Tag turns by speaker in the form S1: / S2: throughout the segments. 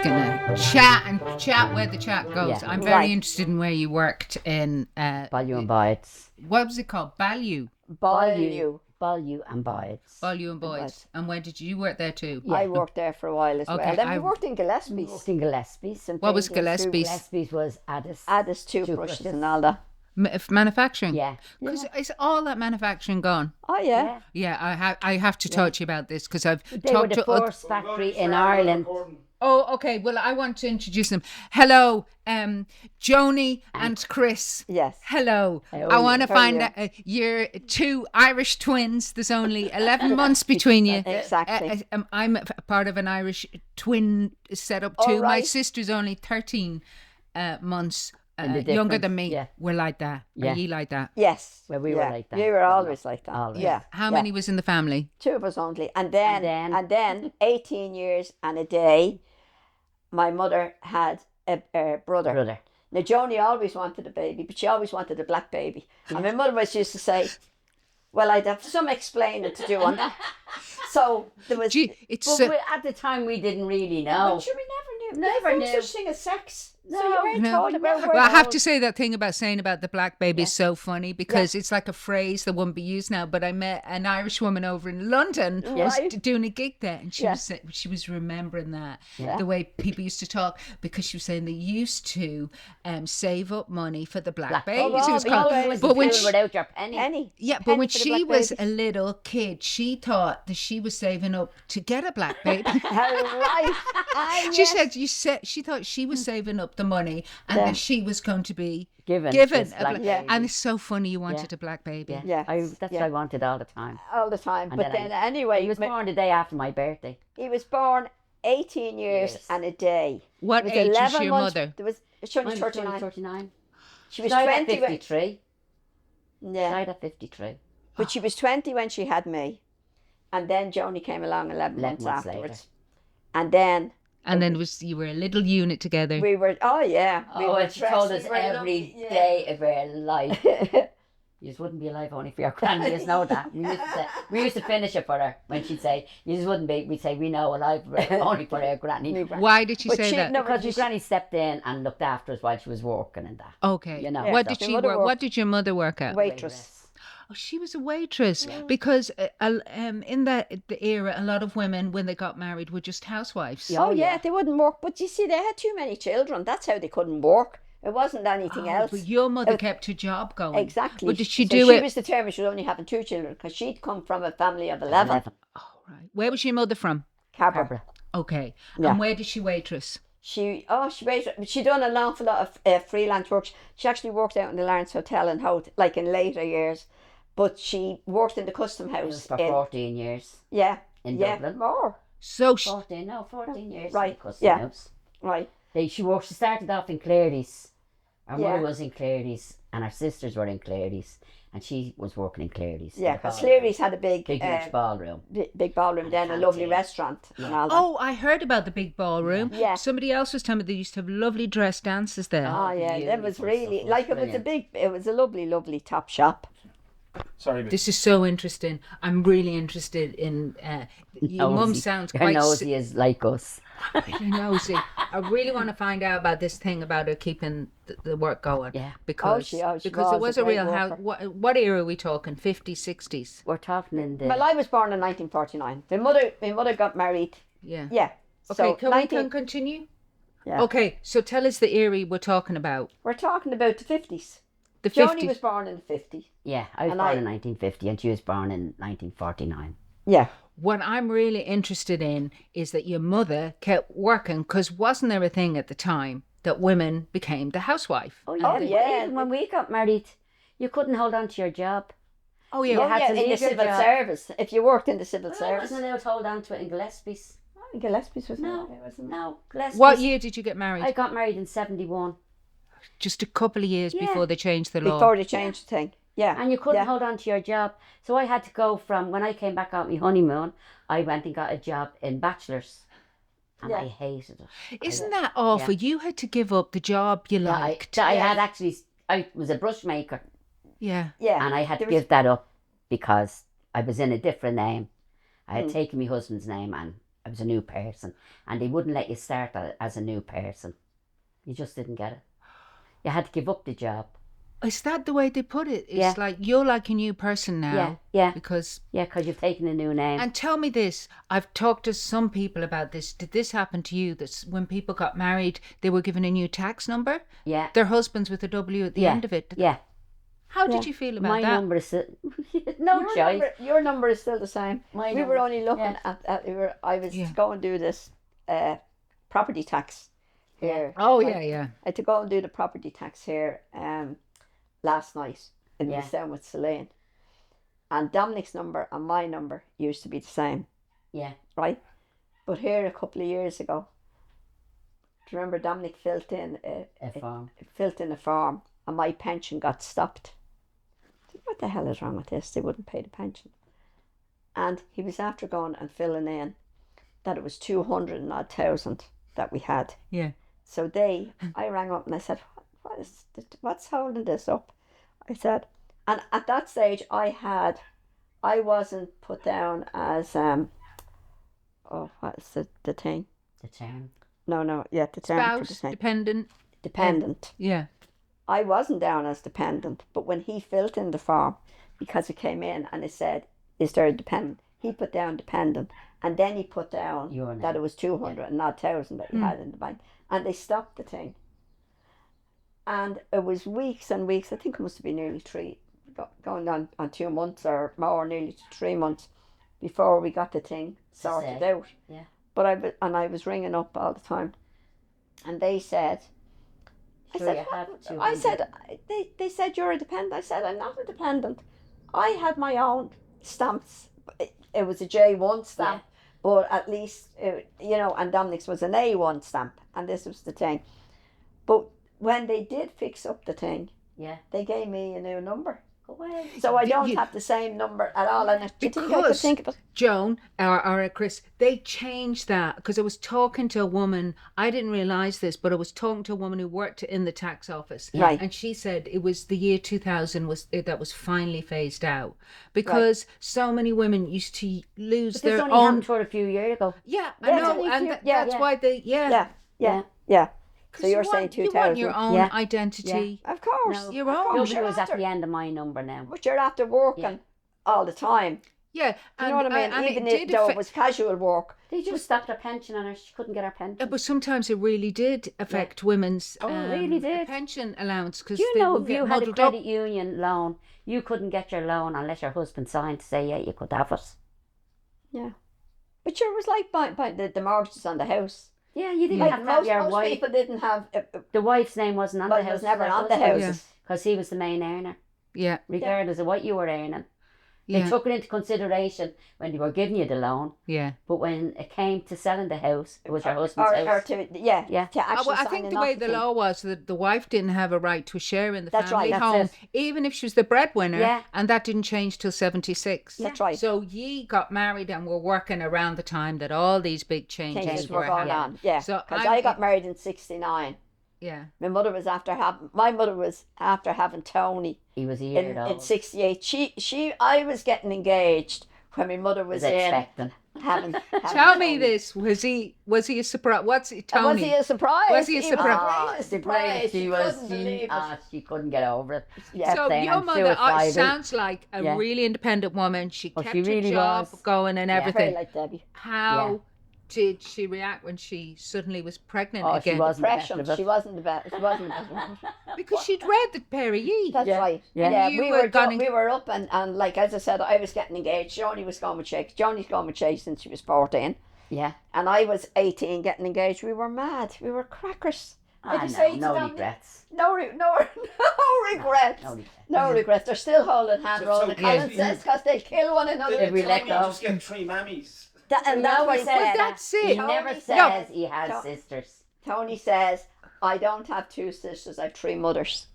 S1: just gonna chat where the chat goes.
S2: Yeah.
S1: I'm very interested in where you worked in.
S2: Balliu and Bites.
S1: What was it called? Balliu.
S3: Balliu.
S2: Balliu and Bites.
S1: Balliu and Boys. And where did you work there too?
S3: I worked there for a while as well. Then we worked in Gillespie's.
S2: Worked in Gillespie's.
S1: What was Gillespie's?
S2: Gillespie's was Addis.
S3: Addis toothbrushes and all that.
S1: Manufacturing.
S2: Yeah.
S1: Because is all that manufacturing gone?
S3: Oh yeah.
S1: Yeah, I have to talk to you about this because I've
S2: They were the first factory in Ireland.
S1: Oh, okay. Well, I want to introduce them. Hello, Joanie and Chris.
S3: Yes.
S1: Hello.
S2: How
S1: I
S2: are
S1: want to
S3: How are
S1: find
S3: you?
S1: out you're two Irish twins. There's only 11 months between you.
S3: Exactly.
S1: I'm a part of an Irish twin setup too.
S3: Oh,
S1: My
S3: right.
S1: sister's only 13 months
S2: And the
S1: younger
S2: difference,
S1: than me.
S2: yeah.
S1: We're like that.
S2: Yeah.
S1: Are you like that?
S3: Yes.
S2: Well, we were like that.
S3: We were always like that.
S2: Always.
S3: Yeah.
S1: How
S3: yeah.
S1: many was in the family?
S3: 2 of us only. And then 18 years and a day, my mother had a brother. Now, Joanie always wanted a baby, but she always wanted a black baby. And my mother always used to say, well, I'd have some explaining to do on that. So there was...
S2: At the time, we didn't really know.
S3: But sure, we never knew.
S2: Never
S3: There was
S2: knew.
S3: such thing as sex.
S2: No,
S3: So you weren't
S1: no.
S3: told about
S1: Well, I have to say that thing about saying about the black baby is so funny because it's like a phrase that wouldn't be used now. But I met an Irish woman over in London who was doing a gig there, and she was remembering that the way people used to talk because she was saying they used to save up money for the black babies. It was called. But when she,
S2: without your penny.
S1: yeah, but
S3: penny
S1: when
S3: for the
S1: she
S3: black
S1: was
S3: babies.
S1: a little kid, she thought that she was saving up to get a black baby.
S3: Right.
S1: She said she thought she was saving up the money and that she was going to be
S2: Given
S1: given
S2: this
S1: a
S2: black
S1: black
S2: baby.
S1: and it's so funny you wanted a black baby.
S2: Yeah.
S3: Yeah.
S2: That's what I wanted all the time.
S3: All the time.
S2: And
S3: But then
S2: I-
S3: anyway,
S2: He was born the day after my birthday.
S3: he was born 18 years
S2: Yes.
S3: and a day.
S1: What
S3: It was
S1: age was
S3: 11
S1: your
S3: months-
S1: mother?
S3: There was, she was
S2: I'm
S3: 39.
S2: 39.
S3: She was
S2: Died
S3: 20
S2: at
S3: when,
S2: 53.
S3: yeah,
S2: Died at 53.
S3: but she was 20 when she had me. And then Joanie came along 11 months
S2: 11 months
S3: afterwards.
S2: later.
S3: And then
S1: And then you were a little unit together.
S3: we were, oh yeah. We
S2: Oh,
S3: were
S2: and she told
S3: dressed-
S2: us
S3: we were
S2: every
S3: lovely, yeah.
S2: day of her life. You just wouldn't be alive only for your granny. You just know that. We used to finish it for her when she'd say, you just wouldn't be. We'd say, we know alive only for her granny.
S1: Why did she
S3: But
S1: say
S3: she-
S1: that?
S3: no,
S2: Because your granny stepped in and looked after us while she was working and that.
S1: Okay.
S2: You know,
S1: what
S2: so-
S1: did she
S3: My mother
S1: work? What
S3: worked-
S1: did your mother work at?
S3: Waitress.
S1: Oh, she was a waitress because in the era, a lot of women when they got married were just housewives.
S3: Oh yeah, they wouldn't work. But you see, they had too many children. That's how they couldn't work. It wasn't anything else.
S1: But your mother kept her job going.
S3: Exactly.
S1: But did she
S3: So
S1: do
S3: she
S1: it?
S3: was determined she was only having 2 children because she'd come from a family of 11.
S1: Oh, right. Where was your mother from?
S3: Cabra.
S1: Okay.
S3: Yeah.
S1: And where did she waitress?
S3: She waited. She done an awful lot of freelance work. She actually worked out in the Lawrence Hotel in Howth, like in later years. But she worked in the custom
S2: It was
S3: house.
S2: for 14 years
S3: Yeah.
S2: in
S3: yeah,
S2: Dublin.
S3: more.
S1: So
S2: 14 years
S3: Right,
S2: in the custom
S3: yeah.
S2: house.
S3: Right.
S2: She started off in Clary's. Our
S3: Yeah.
S2: mother was in Clary's and our sisters were in Clary's and she was working in Clary's.
S3: Yeah,
S2: in the
S3: because
S2: ballroom.
S3: Sleary's had a big
S2: Huge ballroom.
S3: big ballroom, then a lovely
S2: canteen.
S3: restaurant and all that.
S1: Oh, I heard about the big ballroom.
S3: Yeah.
S1: Somebody else was telling me they used to have lovely dress dances there.
S3: Oh yeah, that was
S2: beautiful
S3: really
S2: stuff.
S3: like
S2: Brilliant.
S3: it was a lovely top shop.
S4: Sorry,
S1: This is so interesting. I'm really interested in. Your mum
S2: Nosy.
S1: sounds
S2: Her
S1: quite
S2: nosy is like us.
S1: nosy. I really want to find out about this thing about her keeping the work going.
S2: Yeah.
S1: Because
S3: she
S1: because it
S3: was
S1: was
S3: a
S1: a real
S3: great
S1: house.
S3: worker.
S1: What era are we talking? 50s, 60s?
S2: We're talking in the...
S3: Well, I was born in 1949. My mother got married.
S1: Yeah.
S3: Yeah.
S1: Okay,
S3: So
S1: can we continue?
S3: Yeah.
S1: Okay, so tell us the era we're talking about.
S3: We're talking about the 50s.
S1: The
S3: Joanie
S1: 50s.
S3: was born in the 50s.
S2: Yeah, I was
S3: And
S2: born
S3: I-
S2: in 1950 and she was born in 1949.
S3: Yeah.
S1: What I'm really interested in is that your mother kept working because wasn't there a thing at the time that women became the housewife?
S2: Oh,
S3: yeah. yeah.
S2: Even when we got married, you couldn't hold on to your job.
S1: Oh, yeah.
S3: Oh,
S2: had
S3: yeah,
S2: to
S3: in the
S2: leave your
S3: civil
S2: job.
S3: service. If you worked in the civil
S2: I
S3: service.
S2: wasn't allowed to hold on to it in Gillespie's.
S3: I think Gillespie's was
S2: No,
S3: it, wasn't it?
S2: no, Gillespie's.
S1: What year did you get married?
S2: I got married in 71.
S1: Just a couple of years
S2: Yeah.
S1: before they changed the law.
S3: Before they changed the thing. Yeah.
S2: And you couldn't
S3: yeah.
S2: hold on to your job. So I had to go from, when I came back out my honeymoon, I went and got a job in Bachelor's. And
S3: Yeah.
S2: I hated it.
S1: Isn't that awful? You had to give up the job you
S2: Yeah,
S1: liked.
S2: I had actually, I was a brush maker.
S1: Yeah.
S3: Yeah.
S2: And I had to
S3: There was-
S2: give that up because I was in a different name. I had taken my husband's name and I was a new person. And they wouldn't let you start as a new person. You just didn't get it. You had to give up the job.
S1: Is that the way they put it? It's like you're like a new person now.
S2: Yeah.
S1: Because
S2: you've taken a new name.
S1: And tell me this. I've talked to some people about this. Did this happen to you? That when people got married, they were given a new tax number?
S2: Yeah.
S1: Their husbands with a W at the end of it?
S2: Yeah.
S1: How did you feel about
S2: My
S1: that?
S2: number is no choice.
S3: Your number is still the same. We were only looking at I was going to do this property tax here.
S1: Oh,
S3: I
S1: yeah.
S3: had to go and do the property tax here last night in the down with Celine. And Dominic's number and my number used to be the same.
S2: Yeah.
S3: Right? But here a couple of years ago, do you remember Dominic filled in a form and my pension got stopped? What the hell is wrong with this? They wouldn't pay the pension. And he was after going and filling in that it was 200,000 that we had.
S1: Yeah.
S3: So I rang up and I said, what's holding this up? I said, and at that stage I wasn't put down as, what is the thing?
S2: The term.
S3: No, the term.
S1: Spouse, dependent.
S3: Dependent.
S1: Yeah.
S3: I wasn't down as dependent, but when he filled in the form, because it came in and it said, is there a dependent? He put down dependent, and then he put down that it was 200,000 that he had in the bank, and they stopped the thing. And it was weeks and weeks, I think it must have been nearly going on 2 months or more, nearly 3 months, before we got the thing sorted out.
S2: Yeah.
S3: But I was ringing up all the time, and they said, they said you're a dependent. I said I'm not a dependent. I had my own stamps. It was a J1 stamp, but at least and Dominic's was an A1 stamp, and this was the thing. But when they did fix up the thing, they gave me a new number. So I don't have the same number at all. And
S1: because Joan or Chris, they changed that because I was talking to a woman. I didn't realise this, but I was talking to a woman who worked in the tax office,
S3: right?
S1: And she said it was the year 2000 that was finally phased out because so many women used to lose their own.
S2: Happened for a few years ago.
S1: Yeah, I know, and that's why they.
S3: Yeah. So you're saying 2000.
S1: You want your own identity.
S3: Yeah. Of course.
S2: No,
S1: your own.
S2: Nobody was at the end of my number now.
S3: But you're after working all the time.
S1: Yeah.
S3: Do you know what I mean? Even though it was casual work.
S2: They just stopped her pension on her. She couldn't get her pension.
S1: But sometimes it really did affect women's
S2: really did.
S1: pension allowance. Cause
S2: you know, if you had a credit union loan, you couldn't get your loan unless your husband signed to say, you could have it.
S3: Yeah. But sure, it was like buying the mortgages on the house.
S2: Yeah, you didn't have your wife.
S3: Most people didn't have...
S2: the wife's name wasn't on the house.
S3: It was never on the house.
S2: Because he was the main earner.
S1: Yeah.
S2: Regardless of what you were earning. They took it into consideration when they were giving you the loan.
S1: Yeah.
S2: But when it came to selling the house, it was your husband's house.
S3: To actually
S1: I think the way the law was that the wife didn't have a right to a share in the family
S3: right,
S1: home, even if she was the breadwinner, and that didn't change till 76.
S3: That's right.
S1: So ye got married and were working around the time that all these big changes were
S3: going on. Yeah,
S1: so
S3: because I got married in 69.
S1: Yeah.
S3: My mother was after having Tony.
S2: He was a year old.
S3: In 68. I was getting engaged when my mother was
S2: expecting.
S3: Having
S1: Tell me this. Was he a surprise? What's it, Tony?
S3: Was he a surprise?
S1: Was he a surprise?
S3: Surprise.
S2: She couldn't get over it.
S3: Yeah.
S1: So your mother sounds like a really independent woman. She kept her job going and everything.
S3: Very like Debbie.
S1: How did she react when she suddenly was pregnant again?
S2: She wasn't
S3: She wasn't the best.
S1: Because she'd read the pair of ye.
S3: That's right.
S1: Yeah.
S3: We were up and like as I said, I was getting engaged. Joanie was going with Shay. Joanie's gone with Shay since she was 14.
S2: Yeah.
S3: And I was 18 getting engaged. We were mad. We were crackers.
S2: No regrets.
S3: No regrets. No regrets. They're still holding hands. Colin says because they kill one another.
S4: If we let go, just get 3 mammies.
S3: And that's what he said.
S1: That's it.
S2: He never says he has sisters.
S3: Tony says, I don't have 2 sisters, I have 3 mothers.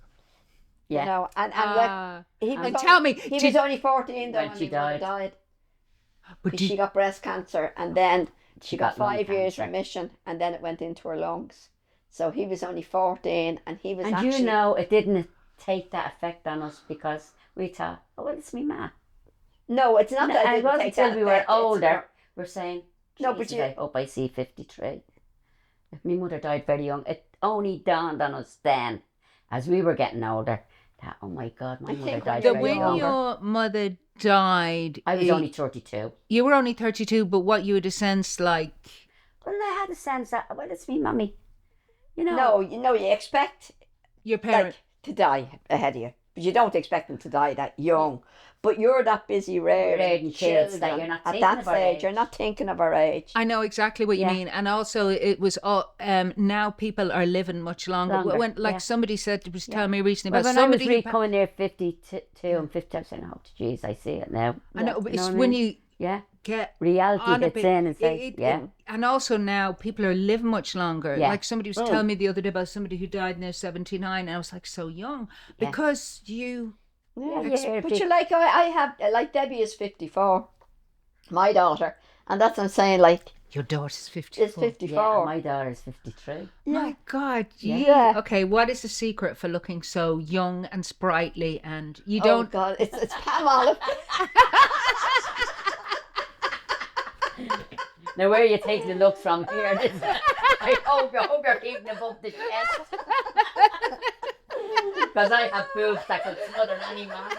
S2: Yeah.
S3: You know, and
S1: tell me,
S3: he was only 14 though
S2: when she died.
S3: But she got breast cancer and then she got 5 years
S2: cancer.
S3: remission and then it went into her lungs. So he was only 14 and he was actually...
S2: you know, it didn't take that effect on us because we thought, it's me ma.
S3: No, it's not that it didn't take that
S2: until we were older. We're saying,
S3: No, but
S2: Jesus, I hope I see 53. My mother died very young. It only dawned on us then, as we were getting older, that, oh my God, my mother died very
S1: When
S2: young.
S1: your mother died,
S2: I was only 32.
S1: You were only 32, but what you had a sense like...
S2: Well, I had a sense that, well, it's me mummy. You know.
S3: No, you expect
S1: your parents
S3: to die ahead of you, but you don't expect them to die that young. But you're that busy rearing
S2: kids that you're not
S3: at
S2: thinking
S3: that
S2: of our
S3: stage.
S2: age.
S3: You're not thinking of our age.
S1: I know exactly what you mean, and also it was all. Now people are living much longer. When somebody said, was telling me recently about
S2: when
S1: somebody
S2: I was coming near 52 and 50, I was saying, oh, geez, I see it now.
S1: I know, but it's when you get
S2: reality hits in and say,
S1: and also now people are living much longer.
S2: Yeah.
S1: Like somebody was telling me the other day about somebody who died near 79, and I was like, so young, because you.
S3: Yeah, but you I have Debbie is 54, my daughter, and that's what I'm saying. Like
S1: your daughter's 54.
S3: It's 54.
S2: Yeah, my daughter's 53.
S1: My God,
S3: yeah.
S1: Okay, what is the secret for looking so young and sprightly? And you
S3: Oh
S1: don't.
S3: God, it's Pam Olive.
S2: Now, where are you taking the looks from here? I hope you're keeping above the chest. Because I have boobs that could smother any man.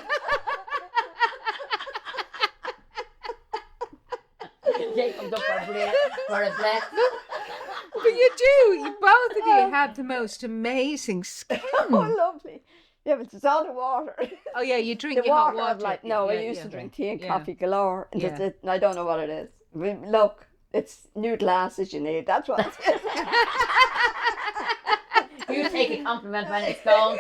S2: Jacob's up for a bless.
S1: But you do. Both of you have the most amazing skin.
S3: Oh, lovely. Yeah, but it's all the water.
S1: Oh, yeah, you drink
S3: the
S1: your
S3: water.
S1: hot water.
S3: I used to drink tea and coffee galore. And I don't know what it is. Look, it's new glasses you need. That's what it is.
S2: You take a compliment when it's gone.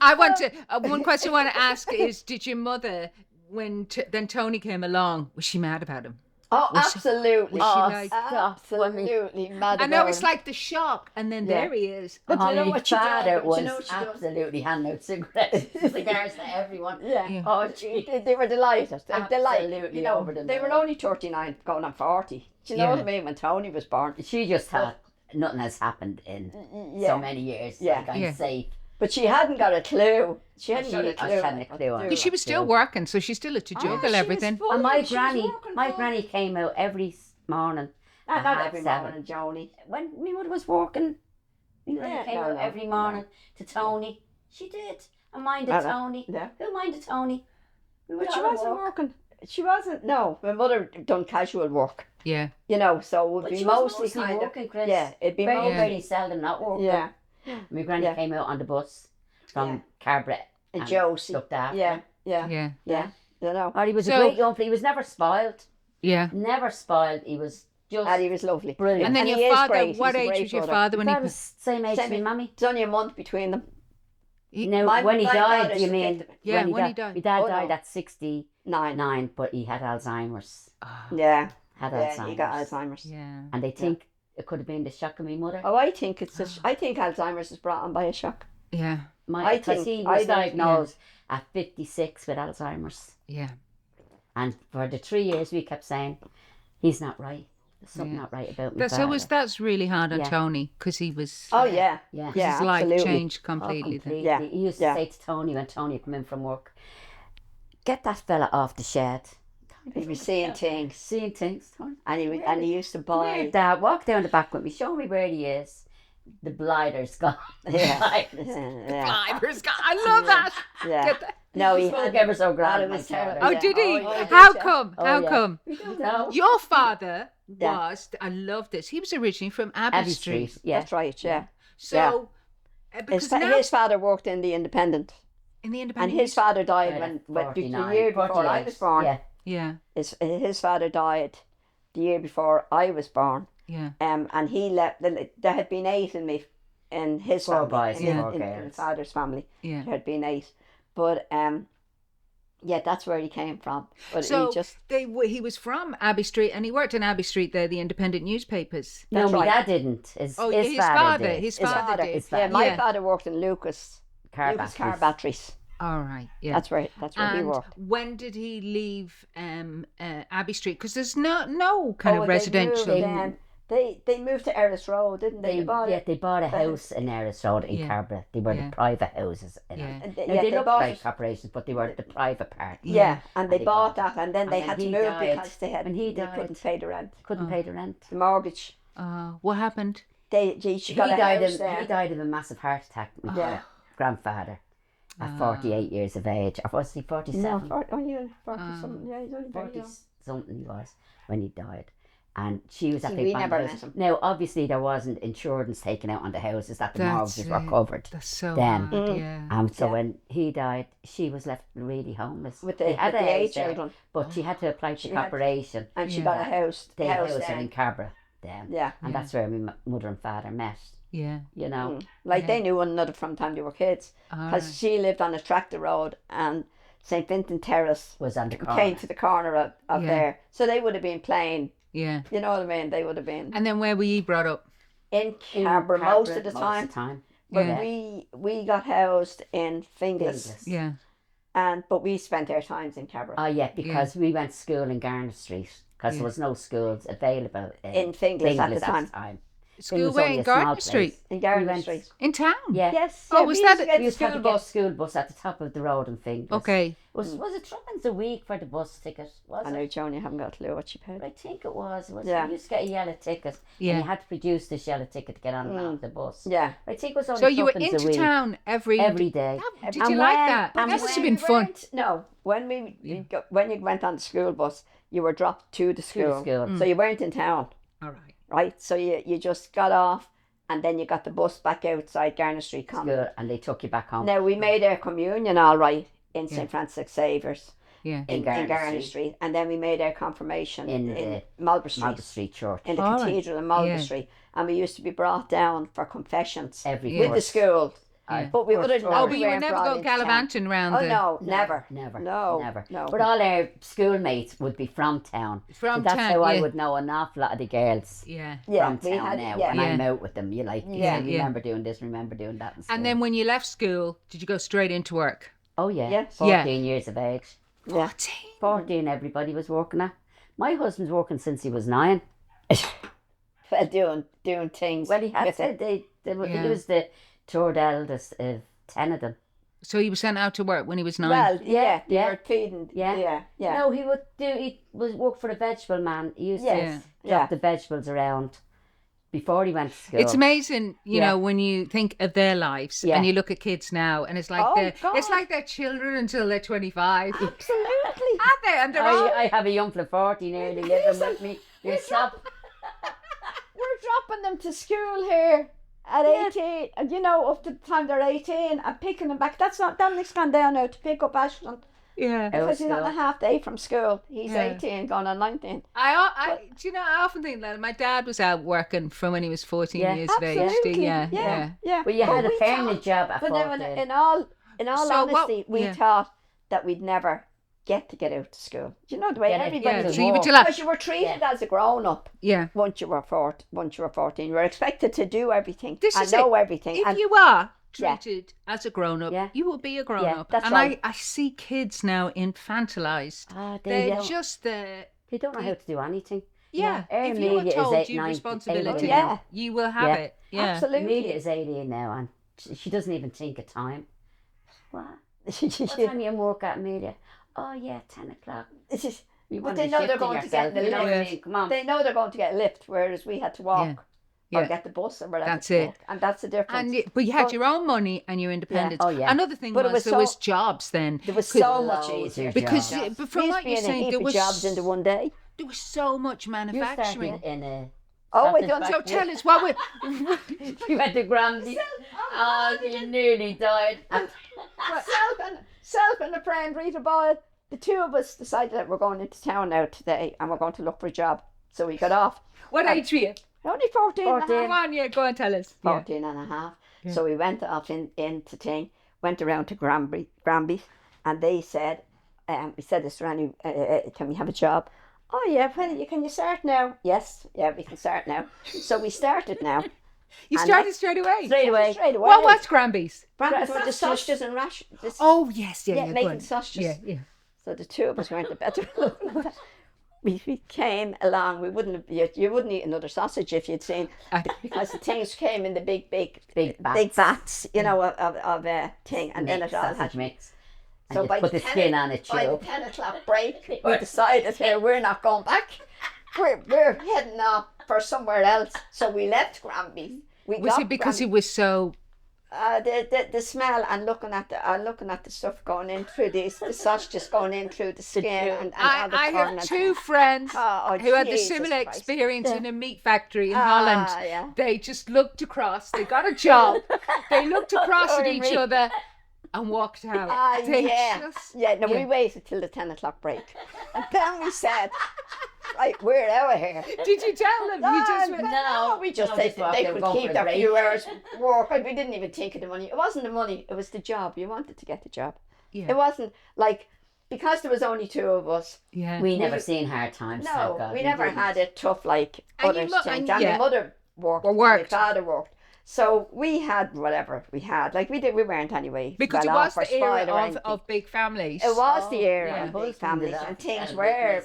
S1: I want to. One question I want to ask is: did your mother, when then Tony came along, was she mad about him?
S3: Oh, absolutely.
S2: Absolutely
S3: mad.
S1: I know it's like the shock, and then there he is.
S3: But you know what she
S2: father was
S3: does?
S2: absolutely handing out cigars to everyone.
S3: Yeah.
S2: Oh, gee.
S3: They were delighted.
S2: Absolutely over the
S3: They were only 39, going on 40. Do you know what I mean? When Tony was born,
S2: she just thought nothing has happened in so many years.
S3: Yeah.
S2: Like I'm safe.
S3: But she hadn't got a clue. She hadn't got a clue.
S1: Because she was still working, so she still had to juggle everything.
S2: And my granny came out every morning.
S3: Not every morning, Joanie.
S2: When my mother was working, my granny came out every morning to Tony. She did. And minded Tony.
S3: Yeah.
S2: Who minded Tony?
S3: But she wasn't working. She wasn't. No, my mother done casual work.
S1: Yeah.
S3: You know, so it would be mostly kind
S2: working,
S3: of.
S2: Chris.
S3: Yeah, it'd be
S2: very seldom not working.
S3: Yeah.
S2: My granny came out on the bus from Carbret
S3: and Josie
S2: looked after.
S3: Yeah. You know.
S2: Oh, he was a great young fella. He was never spoiled.
S1: Yeah.
S2: Never spoiled. He was just.
S3: And he was lovely.
S2: Brilliant.
S1: And then your father, what age was your father when he
S2: was? Same age as my mummy.
S3: It's only a month between them.
S2: When he died, you mean?
S1: Yeah, when he died.
S2: My dad died at 69, but he had Alzheimer's.
S3: Yeah.
S2: Had Alzheimer's.
S3: He got Alzheimer's.
S1: Yeah.
S2: And they think it could have been the shock of my mother.
S3: Oh, I think I think Alzheimer's is brought on by a shock.
S1: Yeah.
S2: Because he was diagnosed at 56 with Alzheimer's.
S1: Yeah.
S2: And for the 3 years we kept saying, he's not right. There's something not right about me.
S1: That's really hard on Tony, because he was.
S3: Oh yeah.
S1: His life changed completely.
S2: Completely. Yeah. He used to say to Tony when Tony would come in from work, "Get that fella off the shed."
S3: He was seeing things.
S2: Tony.
S3: And he used to buy.
S2: Dad, walk down the back with me. Show me where he is. The blighter's gone.
S3: Yeah.
S1: Blighter's gone. I love that.
S3: Yeah.
S2: No, he had ever so grand.
S3: It was terrible.
S1: Oh, did he? How come? How come?
S2: We don't know.
S1: Your father was. I love this. He was originally from Abbey Street.
S2: Yeah,
S3: that's right. Yeah.
S1: So,
S3: his father worked in the Independent.
S1: In the Independent.
S3: And his father died when the year before I was born.
S1: Yeah.
S3: His father died the year before I was born.
S1: Yeah.
S3: And he left. There had been 8 in his family.
S2: 4 boys,
S3: in the father's family.
S1: Yeah.
S3: There had been 8, but that's where he came from. But
S1: so he was from Abbey Street, and he worked in Abbey Street there, the independent newspapers.
S2: No, my dad didn't. His father did.
S1: His father did.
S3: Yeah, my father worked in Lucas car batteries.
S1: All right, yeah.
S3: That's where he worked.
S1: When did he leave Abbey Street? Because there's no kind of residential.
S3: They moved to Erris Road, didn't they?
S2: They bought a house in Erris Road in Carberra. They were the private houses. They looked like corporations, but they were the private part.
S3: Yeah, and they bought that, and then they had to move because they couldn't pay the rent. The mortgage.
S1: What happened?
S2: He died of a massive heart attack. My grandfather. At 48 years of age. Or was he 47?
S3: No, 40 something. Yeah, he's only
S2: 40 something he was when he died. And she was at
S3: we never met him.
S2: Now, obviously, there wasn't insurance taken out on the houses that the mortgages were covered.
S1: That's so
S2: then.
S1: hard, yeah.
S2: So when he died, she was left really homeless.
S3: With the 8 children.
S2: But she had to apply to corporation.
S3: And she got a house.
S2: They house her in Carberra then.
S3: Yeah.
S2: And that's where my mother and father met.
S1: Yeah.
S2: You know.
S3: They knew one another from the time they were kids. Because she lived on a tractor road and St. Vincent Terrace
S2: was on the corner.
S3: Came to the corner of there. So they would have been playing.
S1: Yeah.
S3: You know what I mean? They would have been.
S1: And then where were you brought up?
S3: In Carberra most of the time. But
S1: Yeah.
S3: we got housed in Finglas.
S1: Yeah.
S3: But we spent our times in Carberra.
S2: Oh yeah, because we went to school in Garner Street because there was no schools available
S3: in Finglas at the time.
S1: School where in Garden Street?
S3: In Garden Street.
S1: In town?
S2: Yeah.
S3: Yes.
S1: Oh, was that
S2: we used to get a school bus at the top of the road in Finglas.
S1: Okay.
S2: Was it £3 a week for the bus ticket?
S3: I know, Joanie, I haven't got a clue what she paid.
S2: I think it was.
S3: Yeah.
S2: You used to get a yellow ticket.
S1: Yeah.
S2: And you had to produce this yellow ticket to get on and off the bus.
S3: Yeah.
S2: I think it was only
S1: So you were
S2: £2 a
S1: into
S2: week.
S1: town every
S2: day.
S1: Did you like that? That must have been fun.
S3: No, when you went on the school bus, you were dropped to the school. So you weren't in town.
S1: All right.
S3: Right? So you just got off and then you got the bus back outside Garner Street Common.
S2: And they took you back home.
S3: Now, we made our communion all right in St. Francis Xavier's.
S1: Yeah.
S3: In Garner Street. And then we made our confirmation in Marlborough Street.
S2: Marlborough Street Church.
S3: In the cathedral in Marlborough Street. And we used to be brought down for confessions with
S2: course.
S3: the school. But we would have
S1: but you would never go gallivanting round
S3: no, never.
S2: No. But all our schoolmates would be from town.
S1: From
S2: that's
S1: town,
S2: how I would know an awful lot of the girls from town now. When I'm out with them, you remember doing this, remember doing that.
S1: And then when you left school, did you go straight into work?
S2: Oh yeah, 14 years of age. 14 everybody was working at. My husband's working since he was 9.
S3: doing things.
S2: Well, he had to. He was the third eldest of 10 of them.
S1: So he was sent out to work when he was 9?
S3: Well, they were feeding. Yeah.
S2: No, he would work for a vegetable man. He used to drop the vegetables around before he went to school.
S1: It's amazing, you know, when you think of their lives and you look at kids now, and it's like they're children until they're 25.
S3: Absolutely.
S1: Are they? And
S2: I have a young fella 40 nearly living with me.
S3: We're dropping them to school here at 18, and up to the time they're 18 and picking them back. Dominick's gone down now to pick up Ashton.
S1: Yeah.
S3: Because he's on a half day from school. He's 18, going on 19.
S1: I often think that my dad was out working from when he was 14 years of age.
S3: Yeah.
S2: But you had a permanent job at 14.
S3: But in all honesty, we thought that we'd never get out to school. Do you know the way everybody was? Because you were treated as a grown up.
S1: Yeah.
S3: Once you were 14, you were expected to do everything and know everything.
S1: If you are treated as a grown up, you will be a grown up.
S3: That's
S1: and
S3: right.
S1: I see kids now infantilized. They're just
S2: they don't know how to do anything.
S1: Yeah. If you were told you responsibility, you will have it. Yeah.
S3: Absolutely.
S2: Amelia is 18 now and she doesn't even think of time. What? What time you work at, Amelia? Oh yeah, 10 o'clock.
S3: But they know they're going to get the lift.
S2: Come on.
S3: They know they're going to get a lift, whereas we had to walk or get the bus or whatever.
S1: That's it.
S3: And that's the difference.
S1: But you had your own money and your independence. Another thing there was jobs then.
S3: There was so much easier.
S1: Because from what you're saying, there was
S3: jobs into one day.
S1: There was so much manufacturing.
S2: You started in a...
S3: we don't.
S1: So tell us what
S2: we went to Granby. You nearly died.
S3: Self and a friend, Rita Boyle, the two of us decided that we're going into town now today and we're going to look for a job. So we got off.
S1: What age were you?
S3: Only 14.
S1: Come on, go and tell us.
S3: 14 and a half. Yeah. So we went off into thing, went around to Granby, and they said, we said this around you, can we have a job? Oh yeah, when can you start now? Yes, we can start now. So we started now.
S1: You started straight away?
S3: Straight away.
S1: What was Granby's?
S3: Granby's were the sausages and rations.
S1: Oh yes,
S3: making sausages.
S1: Yeah.
S3: So the two of us went to bed. we came along. We wouldn't have, you wouldn't eat another sausage if you'd seen, because the things came in the big vats, you know, of thing, and then it all had
S2: mix.
S3: So by
S2: put the skin on it,
S3: by the 10 o'clock break, we decided here we're not going back. We're heading off for somewhere else. So we left Granby.
S1: Was it because it was so?
S3: The smell and looking at the stuff going in through the sausages going in through the skin and all the
S1: I have two friends who had the similar experience in a meat factory in Holland.
S3: Yeah.
S1: They just looked across. They got a job. They looked across at each other and walked out.
S3: We waited till the 10 o'clock break, and then we said, right, we're out of here.
S1: Did you tell them? You just went,
S3: no, we just said they could keep their few hours work. We didn't even think of the money. It wasn't the money, it was the job. You wanted to get the job.
S1: Yeah.
S3: It wasn't like, because there was only two of us.
S1: Yeah.
S2: We never seen hard times.
S3: No, we never had it tough like others. And my mother worked. My father worked. So we had whatever we had. Like we weren't anyway.
S1: Because it was the era of big families.
S3: It was the era of big families, and things were,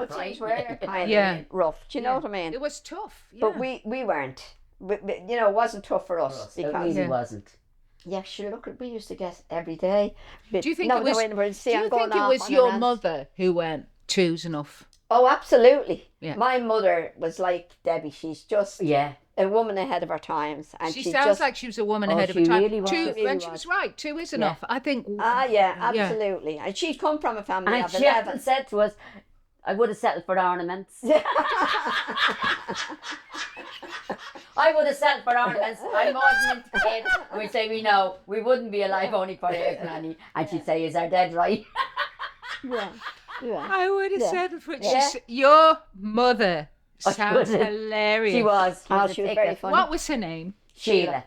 S3: things were kind of rough. Do you know what I mean?
S1: It was tough. Yeah.
S3: But we weren't. It wasn't tough for us because
S2: it really wasn't.
S3: Yeah, sure. Look, we used to get every day.
S1: Do you think it was your mother who went, two's enough?
S3: Oh, absolutely.
S1: Yeah.
S3: My mother was like Debbie. She's just a woman ahead of her times, and
S1: she sounds like she was a woman ahead of her time.
S2: Really was.
S1: She was right. Two is enough. I think.
S3: Absolutely. And she'd come from a family
S2: and
S3: of
S2: she
S3: 11.
S2: And said to us, "I would have settled for ornaments." I would have settled for ornaments. I'm more than a kid. And we'd say, we know, we wouldn't be alive only for her, Granny. And she'd say, is our dead right?
S3: Yeah.
S1: I would have said for your mother sounds hilarious.
S2: She was.
S3: She was very funny.
S1: What was her name?
S2: Sheila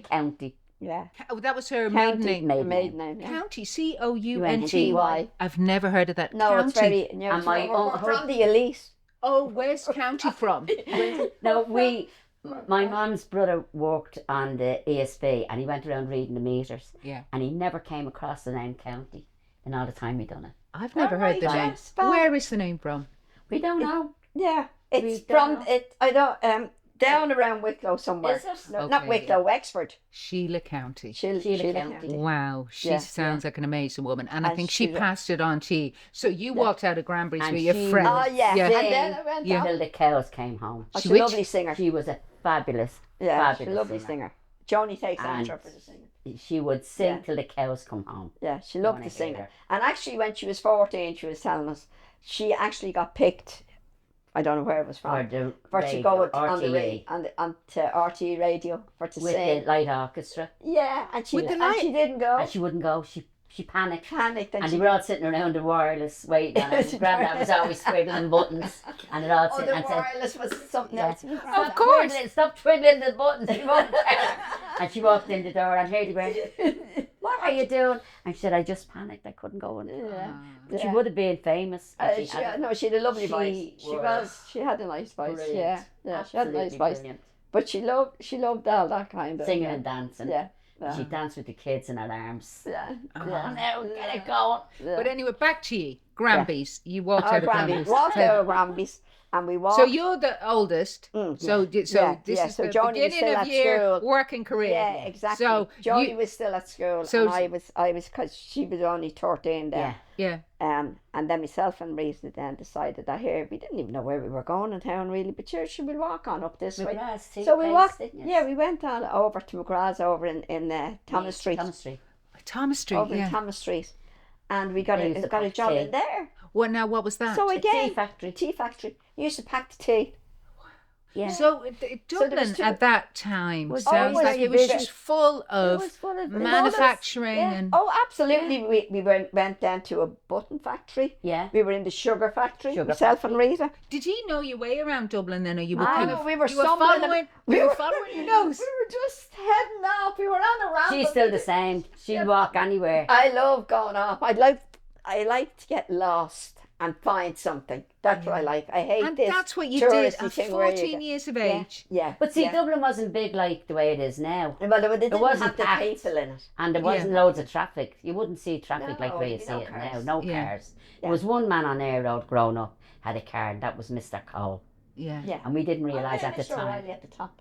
S2: County.
S3: Yeah.
S1: Oh, that was her maiden name.
S3: Maiden name.
S1: County, County. I've never heard of that.
S3: No,
S1: County.
S3: it's very. And we're from the elite.
S1: Oh, where's County from?
S2: No, my mum's brother worked on the ESB, and he went around reading the meters.
S1: Yeah.
S2: And he never came across the name County in all the time he done it.
S1: I've never heard the name. Where is the name from?
S2: We don't know.
S3: Yeah, it's from it. I don't. Down around Wicklow somewhere.
S2: Is it?
S3: No, not Wicklow, Wexford.
S1: Sheila County.
S3: Sheila County.
S1: Wow, she sounds like an amazing woman, and I think she passed it on to you. So you walked out of Granbury's with your friend.
S3: Oh yeah. And then I went
S2: till the cows came home.
S3: She's a lovely singer.
S2: She was a fabulous
S3: she's a lovely singer. Joanie takes after her for the singing.
S2: She would sing till the cows come home.
S3: Yeah, she loved to sing. And actually, when she was 14, she was telling us she actually got picked. I don't know where it was from. For to go on to RTE radio for to
S2: with
S3: sing
S2: the light orchestra.
S3: Yeah, and she didn't go.
S2: And she wouldn't go. She panicked.
S3: And
S2: we were all sitting around the wireless waiting. And Grandad was always twiddling buttons, and it all
S3: the wireless was something else.
S1: Of course,
S2: stop twiddling the buttons. And she walked in the door, and here they went. What are you doing? And she said, I just panicked. I couldn't go in. But she would have been famous.
S3: She had a lovely voice. She had a nice voice.
S2: Brilliant.
S3: Yeah, she had a nice voice.
S2: Brilliant.
S3: But she loved all that kind of
S2: singing and dancing.
S3: Yeah.
S2: She danced with the kids in her arms.
S3: Yeah.
S2: Now, get it going.
S3: Yeah.
S1: But anyway, back to you. Granby's. You walked out of Granby's.
S3: Walked out of Granby's. And we walked.
S1: So you're the oldest. So this is the
S3: Joanie
S1: beginning of your working career.
S3: Yeah, exactly. So Joanie was still at school, and I was because she was only 13 then.
S1: Yeah.
S3: And then myself and Rita then decided that here we didn't even know where we were going in town really, but sure, should we walk on up this way? So we walked. Yeah, we went on over to McGrath's over in Thomas Street.
S1: Thomas Street.
S3: Over in Thomas Street, and we got a job in there.
S1: What was that?
S3: So again,
S2: tea factory.
S3: You used to pack the tea.
S1: Yeah. So Dublin at that time sounds like it was just full of manufacturing and.
S3: Oh, absolutely. We went down to a button factory.
S2: Yeah.
S3: We were in the sugar factory. Myself and Rita.
S1: Did you know your way around Dublin then, or you were
S3: we were
S1: following? We were following your nose.
S3: We were just heading off. We were on a ramble.
S2: She's still the same. She'll walk anywhere.
S3: I love going off. I like to get lost and find something. That's what I like. I hate
S1: And
S3: this.
S1: that's what you did
S3: touristy
S1: at
S3: thing where you
S1: 14
S3: get-
S1: years of age.
S3: Yeah.
S2: But see,
S3: yeah.
S2: Dublin wasn't big like the way it is now.
S3: Well, they didn't
S2: wasn't
S3: have the
S2: packed.
S3: people in it.
S2: And there wasn't loads of traffic. You wouldn't see traffic like
S3: No,
S2: where you
S3: there'd
S2: see
S3: be no
S2: it now.
S3: cars.
S2: No
S1: Yeah.
S2: cars.
S3: Yeah.
S2: There was one man on Air Road growing up, had a car, and that was Mr. Cole.
S1: Yeah.
S3: Yeah.
S2: And we didn't realise at the
S3: Mr.
S2: time.
S3: O'Reilly at the top,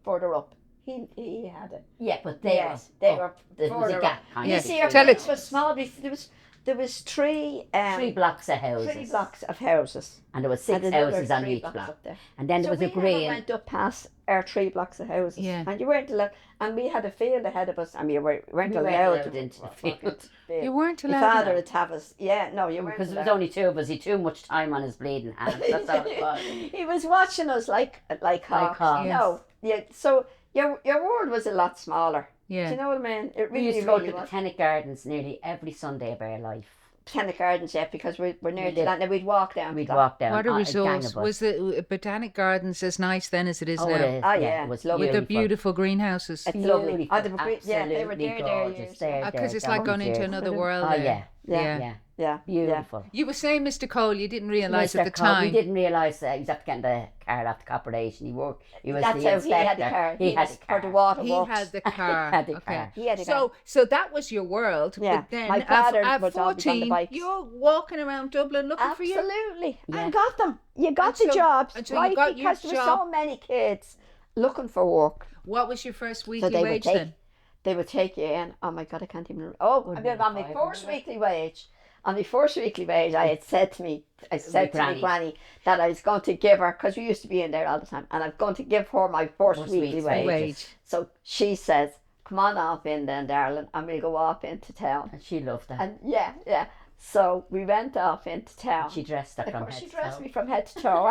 S3: further up. He had it.
S2: Yeah, but they
S3: Yes,
S2: were.
S3: they were
S2: There was
S3: further
S2: a gap.
S3: up.
S2: kind
S1: Yeah.
S3: You
S2: of
S3: see, our
S1: Tell
S2: between
S1: it-
S3: place was small. There was three
S2: 3 blocks of houses.
S3: 3 blocks of houses.
S2: And there was 6
S3: and another
S2: houses on
S3: 3
S2: each
S3: blocks
S2: block.
S3: up there.
S2: And then there was
S3: so
S2: a
S3: we never
S2: green.
S3: went up past our 3 blocks of houses.
S1: Yeah.
S3: And you weren't allowed, and we had a field ahead of us, and we weren't
S2: We weren't
S3: allowed
S2: allowed
S3: to
S2: into the
S3: fucking
S2: field.
S1: You weren't
S3: Your
S1: allowed.
S3: father would have us. Yeah, no, you weren't
S2: Because there was
S3: allowed.
S2: only 2 of us. He had too much time on his bleeding hands. That's all it was.
S3: He was watching us like hawks.
S2: hawks.
S3: No, yeah. So your world was a lot smaller.
S1: Yeah.
S3: Do you know what I mean? It
S2: We
S3: really,
S2: used to go
S3: really
S2: to
S3: was.
S2: Botanic Gardens nearly every Sunday of our life.
S3: Botanic Gardens, yeah, because we're near
S2: We
S3: to
S2: did.
S3: that, and then we'd walk down.
S2: We'd
S3: to that.
S2: walk down.
S1: What a
S2: gang
S1: resource.
S2: of us.
S1: Was the Botanic Gardens as nice then as it is
S2: Oh,
S1: now?
S2: it is.
S3: Oh,
S2: yeah,
S3: yeah,
S2: it was
S3: lovely.
S1: With the beautiful greenhouses.
S3: It's lovely.
S2: Beautiful,
S3: Oh, they were great. Yeah, they were
S2: absolutely
S3: there
S2: gorgeous.
S3: years.
S2: There,
S1: Because it's
S2: down
S1: like going into
S2: years.
S1: another world.
S2: Oh
S1: there.
S2: yeah,
S3: Yeah.
S2: yeah,
S3: Yeah,
S2: beautiful.
S1: You were saying, Mr. Cole, you didn't realise at
S2: Mr.
S1: the
S2: Cole,
S1: time.
S2: We didn't realise he was after getting the car off the corporation. He worked. He was
S3: That's
S2: the
S3: how
S2: inspector.
S3: he had the car.
S2: He had
S3: was
S2: the car.
S3: for the water
S1: He
S3: works.
S1: had the car.
S2: Had the
S1: Okay.
S2: car.
S3: He had the car.
S1: So that was your world.
S3: Yeah.
S1: But then
S3: My father
S1: at
S3: was always on the
S1: 14,
S3: bikes.
S1: you're walking around Dublin looking for you.
S3: Absolutely.
S2: Yeah.
S3: And got them. You got
S1: And
S3: the
S1: so-
S3: jobs,
S1: and so you
S3: right?
S1: got your
S3: Because there were so
S1: job.
S3: many kids looking for work.
S1: What was your first
S3: So
S1: weekly
S3: they would
S1: wage
S3: take,
S1: then?
S3: they would take you in. Oh my God, I can't even. Oh, I mean, on my first weekly wage. On my first weekly wage, I had said to me, I said to my granny that I was going to give her, because we used to be in there all the time, and I'm going to give her my first weekly wage.
S1: Wage.
S3: So she says, "Come on off in then, darling, and we'll go off into town."
S2: And she loved that.
S3: And yeah. So we went off into town.
S2: She dressed her
S3: Of
S2: from
S3: course,
S2: head
S3: she
S2: to
S3: dressed
S2: toe.
S3: me from head to toe.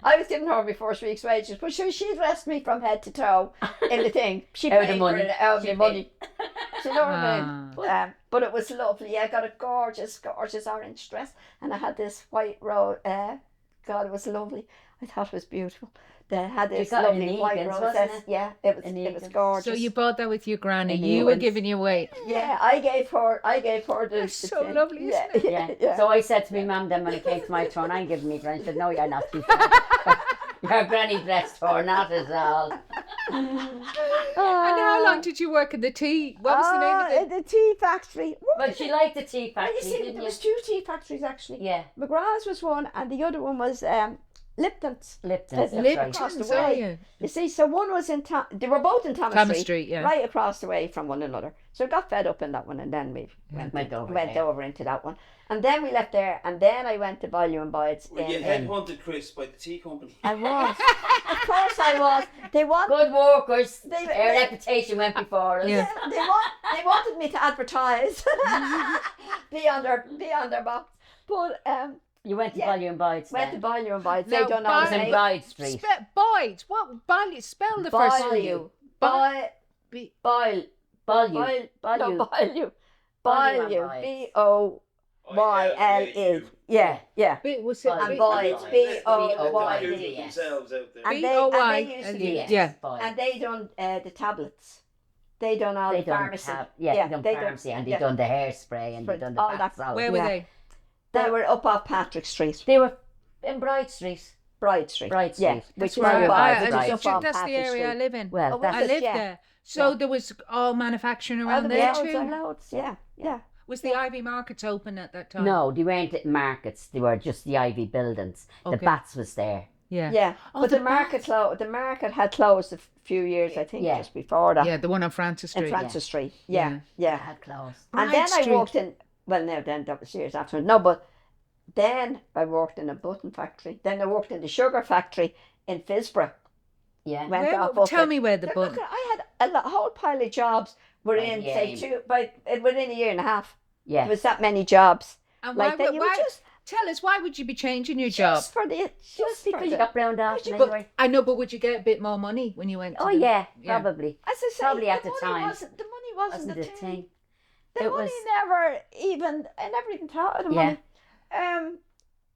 S3: I was giving her my first week's wages, but she dressed me from head to toe in the thing. She
S2: Out of
S3: paid
S2: money.
S3: for it out of
S2: She
S3: my
S2: paid.
S3: money. Do you know what I
S1: Ah.
S3: mean? But it was lovely. I got a gorgeous orange dress, and I had this white rose. God, it was lovely. I thought it was beautiful. They had this
S2: got it in
S3: lovely white
S2: Egan's,
S3: roses.
S2: wasn't it?
S3: Yeah, it was.
S2: In
S3: It was
S2: Egan's.
S3: gorgeous.
S1: So you bought that with your granny.
S2: And
S1: You
S2: you
S1: were
S2: went-
S1: giving you weight.
S3: Yeah, I gave her the.
S1: That's
S3: the
S1: so
S3: thing.
S1: lovely,
S3: Yeah,
S1: isn't
S2: Yeah.
S3: yeah.
S2: So I said to my mum then when it came to my turn, I'm giving me granny. She said, "No, you're not. Too fat. Your granny dressed her, not at all."
S1: And how long did you work in the tea? What was the name of it?
S3: The tea factory.
S2: But she liked the tea
S3: Well,
S2: factory,
S3: you see,
S2: didn't
S3: there
S2: you?
S3: was 2 tea factories actually.
S2: Yeah,
S3: McGraw's was one, and the other one was Lipton's.
S2: Lipton's. That's right.
S3: Lipton's.
S1: Lipton's,
S3: across the
S1: oh
S3: way.
S1: yeah.
S3: You see, so one was in they were both in Thomas,
S1: Thomas Street, yeah.
S3: right across the way from one another. So I got fed up in that one, and then we went over into that one, and then we left there, and then I went to Bollier and Boyd's.
S4: Were you headhunted, Chris, by the tea company?
S3: I was, of course, I was. They wanted.
S2: Good workers.
S3: They-
S2: Our reputation went before us.
S1: Yeah.
S3: They wanted me to advertise, be on their box, but
S2: You went to
S3: Yeah.
S2: Bollier and Boyd's
S3: went to
S2: then.
S3: Bollier and Boyd's. They
S1: Now,
S3: done all
S2: It was
S3: the
S2: in
S1: Bollier-
S2: Bride Street.
S1: Boyd. What? Bollier. Spell the first one.
S3: Bollier.
S2: Boil.
S3: Bollier.
S2: Bollier.
S3: No, Bollier.
S2: Bollier
S3: Bollier.
S2: and
S3: Boyle. Yeah.
S1: Was it?
S3: And Boyd's.
S2: B-O-Y-D.
S4: themselves out there.
S3: And
S1: B-O-Y.
S3: they used to be,
S2: Yes,
S1: Yeah.
S2: Boyle.
S3: and they done the tablets. They done all
S2: They
S3: the
S2: done
S3: pharmacy.
S2: they done
S3: they
S2: pharmacy and they
S3: yeah.
S2: done the hairspray and they
S3: But
S2: done the
S3: all
S2: bath
S3: that-
S2: salve.
S1: Where were
S3: Yeah.
S1: they?
S3: They were up off Patrick Street,
S2: They were in Bride Street.
S3: Bride Street.
S2: Bride
S3: Yeah,
S2: Street.
S3: which
S1: That's
S3: was
S1: where
S3: up
S2: I-
S3: off-
S2: I-
S3: which
S2: I-
S3: was up off
S1: That's the
S3: Patrick
S1: area I
S3: Street.
S1: live in.
S2: Well,
S3: Oh,
S2: that's
S1: I
S3: was it?
S1: lived
S3: Yeah.
S1: there. So
S3: Yeah.
S1: there was all manufacturing around
S3: Oh,
S1: there
S3: loads
S1: too.
S3: and loads. Yeah.
S1: Was the Ivy Markets open at that time?
S2: No, they weren't markets. They were just the Ivy buildings. The
S1: Okay.
S2: Bats was there.
S1: Yeah.
S3: Yeah.
S1: Oh,
S3: But
S1: the
S3: the market had closed a few years, I think,
S2: Yeah.
S3: just before that.
S1: Yeah, the one on Francis
S3: In
S1: Street.
S3: Francis Street.
S2: It
S3: Yeah.
S2: had closed.
S3: And
S1: Bride
S3: then
S1: Street.
S3: I worked in, well, no, then that was years after. No, but then I worked in a button factory. Then I worked in the sugar factory in Fisborough.
S2: Yeah.
S3: Went
S1: Where,
S3: off up
S1: tell
S3: it.
S1: me where the
S3: Look,
S1: button.
S3: I had a whole pile of jobs within,
S2: Yeah.
S3: say, within a year and a half.
S2: Yeah.
S3: There was that many jobs.
S1: And
S3: Like that, you would just
S1: tell us, why would you be changing your job?
S3: just for the just
S2: Because
S3: for
S2: you
S3: the,
S2: got browned off.
S3: you
S2: and
S3: got-
S2: anyway.
S1: I know, but would you get a bit more money when you went to
S2: Oh
S1: the-
S2: yeah,
S1: Yeah.
S2: probably.
S3: as I say,
S2: Probably at
S3: the
S2: the
S3: money
S2: time.
S3: wasn't the money wasn't
S2: Wasn't
S3: the
S2: the
S3: thing.
S2: thing.
S3: The
S2: It
S3: money
S2: was-
S3: I never even thought of the
S2: Yeah.
S3: money.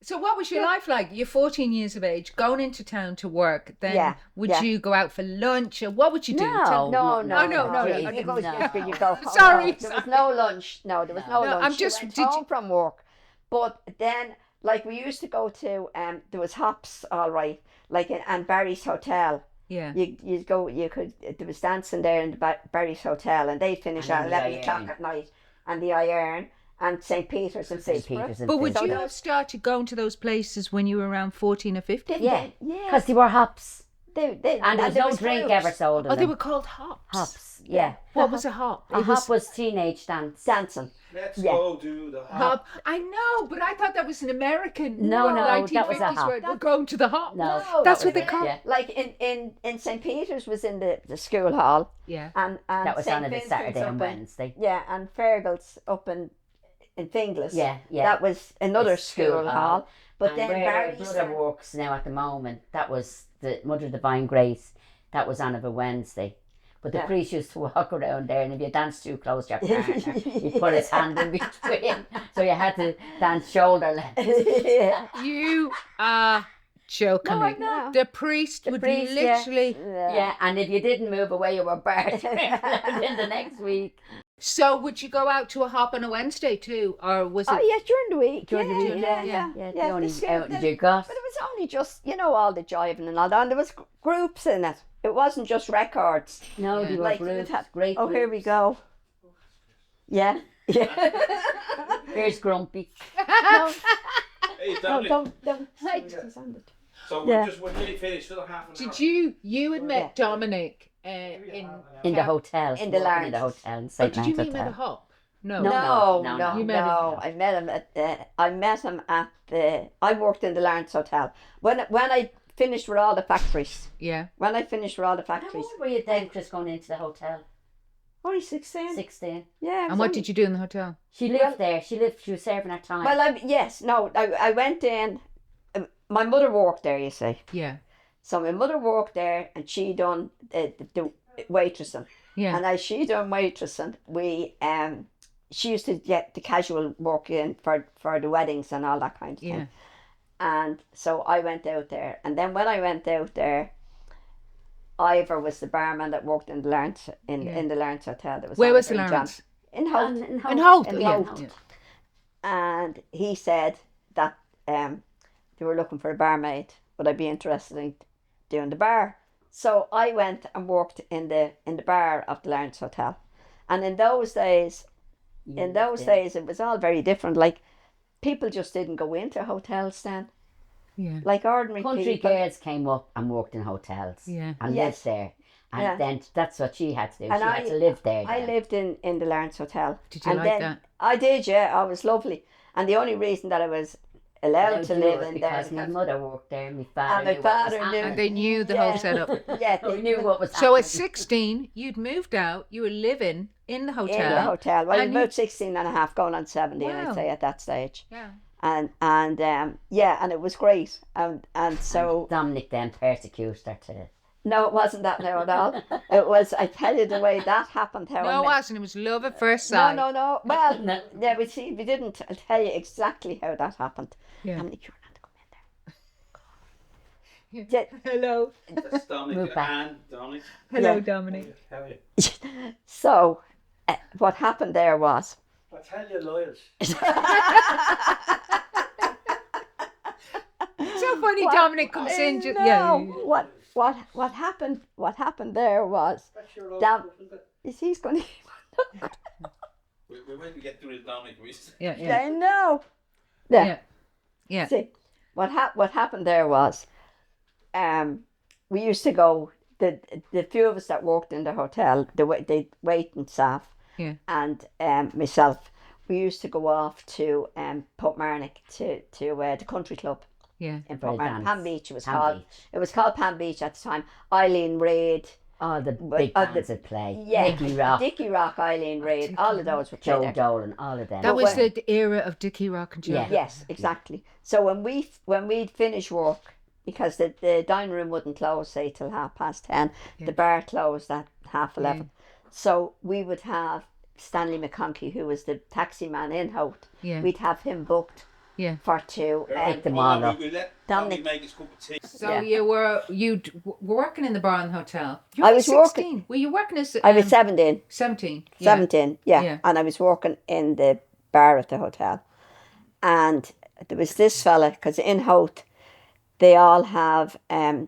S1: So what was your life like? You're 14 years of age, going into town to work. Then
S3: Yeah,
S1: would
S3: yeah.
S1: you go out for lunch, or what would you do?
S2: No.
S1: Tell-
S3: No,
S1: no, no,
S3: You
S1: no,
S3: go,
S2: no.
S3: you go home.
S1: Sorry,
S3: No, there was no lunch. No, there was no
S2: No,
S3: lunch.
S1: I'm
S3: You
S1: just-
S3: went
S1: did
S3: home
S1: you-
S3: from work. But then Like we used to go to there was hops, all right, like and Barry's Hotel.
S1: Yeah.
S3: There was dancing there in the Barry's Hotel, and they'd finish at 11 o'clock at night, and the Iron and St. Peter's and Fitzborough.
S1: But would you have started going to those places when you were around 14 or 15?
S2: Yeah, because they were hops.
S3: And
S2: there was no drink ever sold in
S1: Oh,
S2: them.
S1: they were called hops.
S2: Hops, yeah.
S1: What was a hop?
S2: A hop was teenage dance.
S3: Dancing.
S4: Let's go do the
S1: Hop. I know, but I thought that was an American.
S2: No, that
S1: 1950s
S2: was a hop.
S1: word. We're going to the hop.
S2: No,
S1: that's what they call.
S2: Yeah.
S3: Like in St. Peter's was in the school hall.
S1: Yeah.
S3: And
S2: that was
S3: St.
S2: on a
S3: Vincent's
S2: Saturday
S3: up
S2: and
S3: in-
S2: Wednesday.
S3: Yeah, and Fergal's up in Finglas.
S2: Yeah.
S3: That was another
S2: It's
S3: school hall. But
S2: And
S3: then
S2: where
S3: Barry's
S2: Brother works now at the moment, that was the Mother of Divine Grace. That was on a Wednesday. But the priest used to walk around there, and if you danced too close to your partner, he'd put his hand in between. So you had to dance shoulder length.
S1: You are joking
S3: No,
S1: me.
S3: I'm not.
S1: The priest would
S2: priest,
S1: literally.
S2: Yeah, and if you didn't move away, you were barred in the next week.
S1: So would you go out to a hop on a Wednesday too, or was it?
S3: Oh yeah, during the week.
S2: During the week,
S1: yeah.
S2: The only
S3: the
S2: out in your gut.
S3: But it was only just, all the jiving and all that. And there was groups in it. It wasn't just records.
S2: No, they were
S3: Like,
S2: groups,
S3: it had-
S2: great
S3: Oh, here we go. Yeah.
S2: Here's Grumpy.
S3: No,
S4: Hey,
S3: no,
S4: Dominic,
S3: don't.
S4: so
S3: Yeah.
S4: we're nearly finished. Still half an hour.
S1: Did you had met Dominic in
S2: In the hotel.
S3: In the
S2: working in the
S3: lounge.
S2: hotel. In
S1: Oh,
S2: St.
S1: did you
S2: Lance
S1: meet him at a
S2: Hotel.
S1: hop? No.
S3: No.
S1: You met him.
S3: I met him at the. I worked in the Lawrence Hotel when I finished with all the factories.
S1: Yeah.
S3: When I finished with all the
S2: How
S3: factories,
S2: old were you then, Chris, going into the hotel?
S3: only 16.
S2: 16.
S3: Yeah.
S1: And what did you do in the hotel?
S2: She lived there. She was serving her time.
S3: Well, I went in. My mother worked there, you see.
S1: Yeah.
S3: So my mother worked there, and she done the waitressing.
S1: Yeah.
S3: And as she done waitressing, she used to get the casual work in for the weddings and all that kind of thing.
S1: Yeah.
S3: And so I went out there, and then when I went out there, Ivor was the barman that worked in the Lawrence in the Lawrence Hotel. There was
S1: Where was the
S3: Ivor and
S1: Lawrence?
S3: John. In Holt.
S2: In Holt.
S1: In Holt.
S3: In
S1: yeah.
S3: Holt.
S1: Yeah.
S3: And he said that they were looking for a barmaid. Would I be interested in doing the bar? So I went and worked in the bar of the Lawrence Hotel. And in those days, it was all very different. Like, people just didn't go into hotels then.
S1: Yeah.
S3: Like ordinary
S2: Country
S3: people.
S2: girls came up and worked in hotels.
S1: Yeah.
S2: And
S3: Yes.
S2: lived there. And
S3: Yeah.
S2: then that's what she had to do.
S3: And
S2: She had to live there.
S3: I
S2: then.
S3: lived in the Lawrence Hotel.
S1: Did you
S3: And
S1: like
S3: then
S1: that?
S3: I did, yeah. It was lovely. And the only reason that I was allowed to
S2: do
S3: live
S2: it
S3: in there
S2: because my
S3: because-
S2: mother worked there. My father
S3: And my
S2: knew what was
S3: father knew.
S2: happening.
S1: And they knew the
S3: Yeah.
S1: whole setup.
S3: yeah,
S2: They knew what was
S1: So
S2: happening.
S1: at 16, you'd moved out. You were living in the hotel.
S3: in the hotel. Well,
S1: And
S3: about 16 and a half, going on 17,
S1: Wow.
S3: I'd say, at that stage.
S1: Yeah.
S3: And it was great. And so,
S2: Dominic then persecuted her to.
S3: no, it wasn't that now at all. It was, I tell you, the way that happened. How
S1: No,
S3: I
S1: it
S3: met-
S1: wasn't. It was love at first sight.
S3: No. Well,
S2: No.
S3: yeah, we didn't. I'll tell you exactly how that happened.
S1: Yeah.
S3: Dominic, you're not to come in
S1: Yeah.
S3: there.
S1: Hello.
S4: That's Dominic
S2: Move back.
S4: and Dominic.
S1: Hello,
S3: Yeah.
S1: Dominic.
S4: How are you?
S3: So, what happened there was,
S4: I tell you, lawyers.
S1: So funny,
S3: What?
S1: Dominic comes in. Just,
S3: no,
S1: yeah.
S3: what happened? What happened there was,
S4: That's your old
S3: Dom-
S4: stuff, isn't it?
S3: is he's going to.
S4: We went to get through the Dominic recently.
S1: Yeah. Yeah.
S3: I know.
S1: Yeah. Yeah.
S3: See, what happened there was, we used to go. The few of us that worked in the hotel, the waiting staff,
S1: Yeah.
S3: and myself, we used to go off to Portmarnock to the country club
S1: Yeah.
S3: in
S2: For a
S3: Portmarnock.
S2: dance.
S3: Pan Beach it was
S2: Pan
S3: called.
S2: Beach.
S3: It was called Pan Beach at the time. Eileen Reid,
S2: All the big
S3: the-
S2: bands that play.
S3: yeah,
S2: Dickie Rock,
S3: Dickie Rock, Eileen Reid, all of those were
S2: Joe
S3: there.
S2: Dolan, all of them.
S1: That was
S3: when-
S1: the era of Dickie Rock and Joe.
S2: Yeah.
S3: Yes, exactly. So when we'd finish work, because the dining room wouldn't close, say, till 10:30,
S1: Yeah.
S3: the bar closed at 11:30. So we would have Stanley McConkie, who was the taxi man in Holt.
S1: Yeah.
S3: We'd have him booked
S1: Yeah.
S3: for two.
S2: Take them all up.
S4: We let
S3: Dominic-
S4: Dominic make his cup of tea.
S1: So
S3: Yeah.
S1: you were working in the bar and hotel. You
S3: I
S1: were
S3: was
S1: 16. Were you working as
S3: I was 17.
S1: 17? Yeah.
S3: 17, yeah.
S1: Yeah.
S3: And I was working in the bar at the hotel. And there was this fella, because in Howth, they all have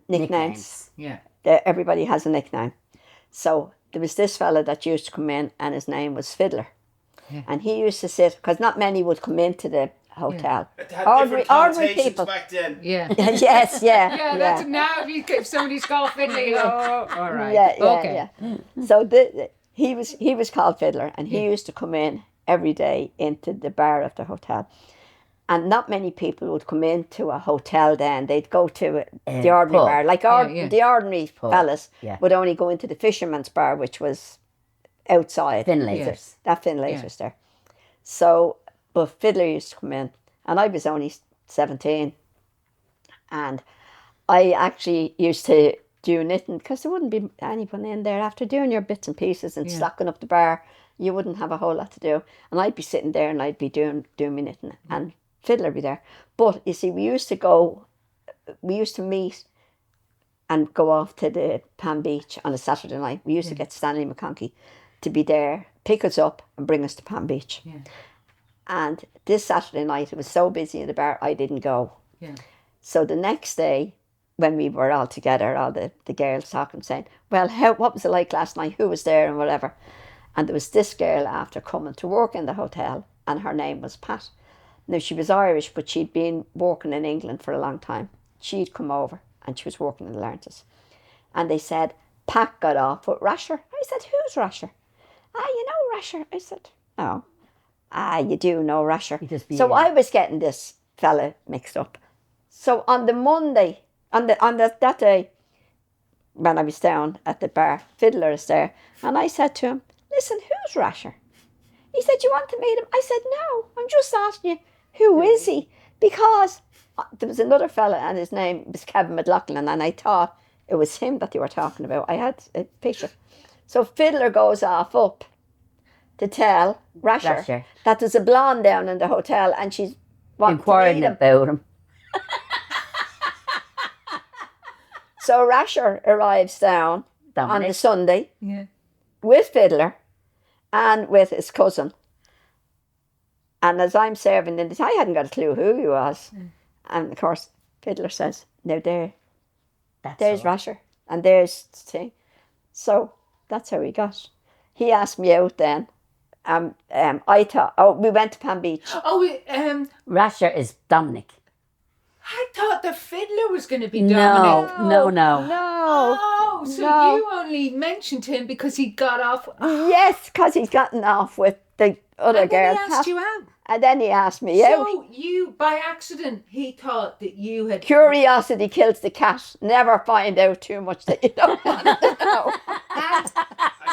S3: nicknames.
S1: Yeah.
S3: Everybody has a nickname. So there was this fella that used to come in, and his name was Fiddler.
S1: Yeah.
S3: And he used to sit, because not many would come into the hotel.
S4: It had
S3: Ordinary
S4: different
S3: people.
S4: connotations back then.
S1: Yeah.
S3: Yes, yeah.
S1: Yeah, that's now if somebody's called Fiddler, you go, oh, all right.
S3: Yeah,
S1: okay.
S3: yeah. So he was called Fiddler, and he used to come in every day into the bar of the hotel. And not many people would come into a hotel then. They'd go to the ordinary bar. Like the ordinary fellas would only go into the fisherman's bar, which was outside.
S2: Finlayters.
S3: That Finlayters there. So, but Fiddler used to come in. And I was only 17. And I actually used to do knitting, because there wouldn't be anyone in there. After doing your bits and pieces and stocking up the bar, you wouldn't have a whole lot to do. And I'd be sitting there and I'd be doing my knitting. And Fiddler be there. But you see, we used to meet and go off to the Pan Beach on a Saturday night. We used to get Stanley McConkey to be there, pick us up and bring us to Pan Beach.
S1: Yeah.
S3: And this Saturday night, it was so busy in the bar, I didn't go.
S1: Yeah.
S3: So the next day, when we were all together, all the girls talking, saying, well, what was it like last night? Who was there and whatever? And there was this girl after coming to work in the hotel, and her name was Pat. Now, she was Irish, but she'd been working in England for a long time. She'd come over and she was working in the Laurentius. And they said, Pat got off with Rasher. I said, who's Rasher? You know Rasher. I said, no. You do know Rasher. So I was getting this fella mixed up. So on the Monday, that day, when I was down at the bar, Fiddler is there. And I said to him, listen, who's Rasher? He said, you want to meet him? I said, no, I'm just asking you. Who is he? Because there was another fella and his name was Kevin McLaughlin, and I thought it was him that they were talking about. I had a picture. So Fiddler goes off up to tell Rasher that there's a blonde down in the hotel and she's
S2: inquiring about him.
S3: So Rasher arrives down on the Sunday with Fiddler and with his cousin. And as I'm serving in this, I hadn't got a clue who he was. And of course, Fiddler says, now there's Rasher and there's the thing. So that's how we got. He asked me out then. I thought, we went to Pan Beach.
S2: Rasher is Dominic.
S1: I thought the Fiddler was going to be Dominic.
S2: No.
S1: Oh, so you only mentioned him because he got off.
S3: Yes, because he's gotten off with the other girl.
S1: And then he asked you out.
S3: And then he asked me out.
S1: So you, by accident, he thought that you had...
S3: Curiosity kills the cat. Never find out too much that you don't want to know.
S4: And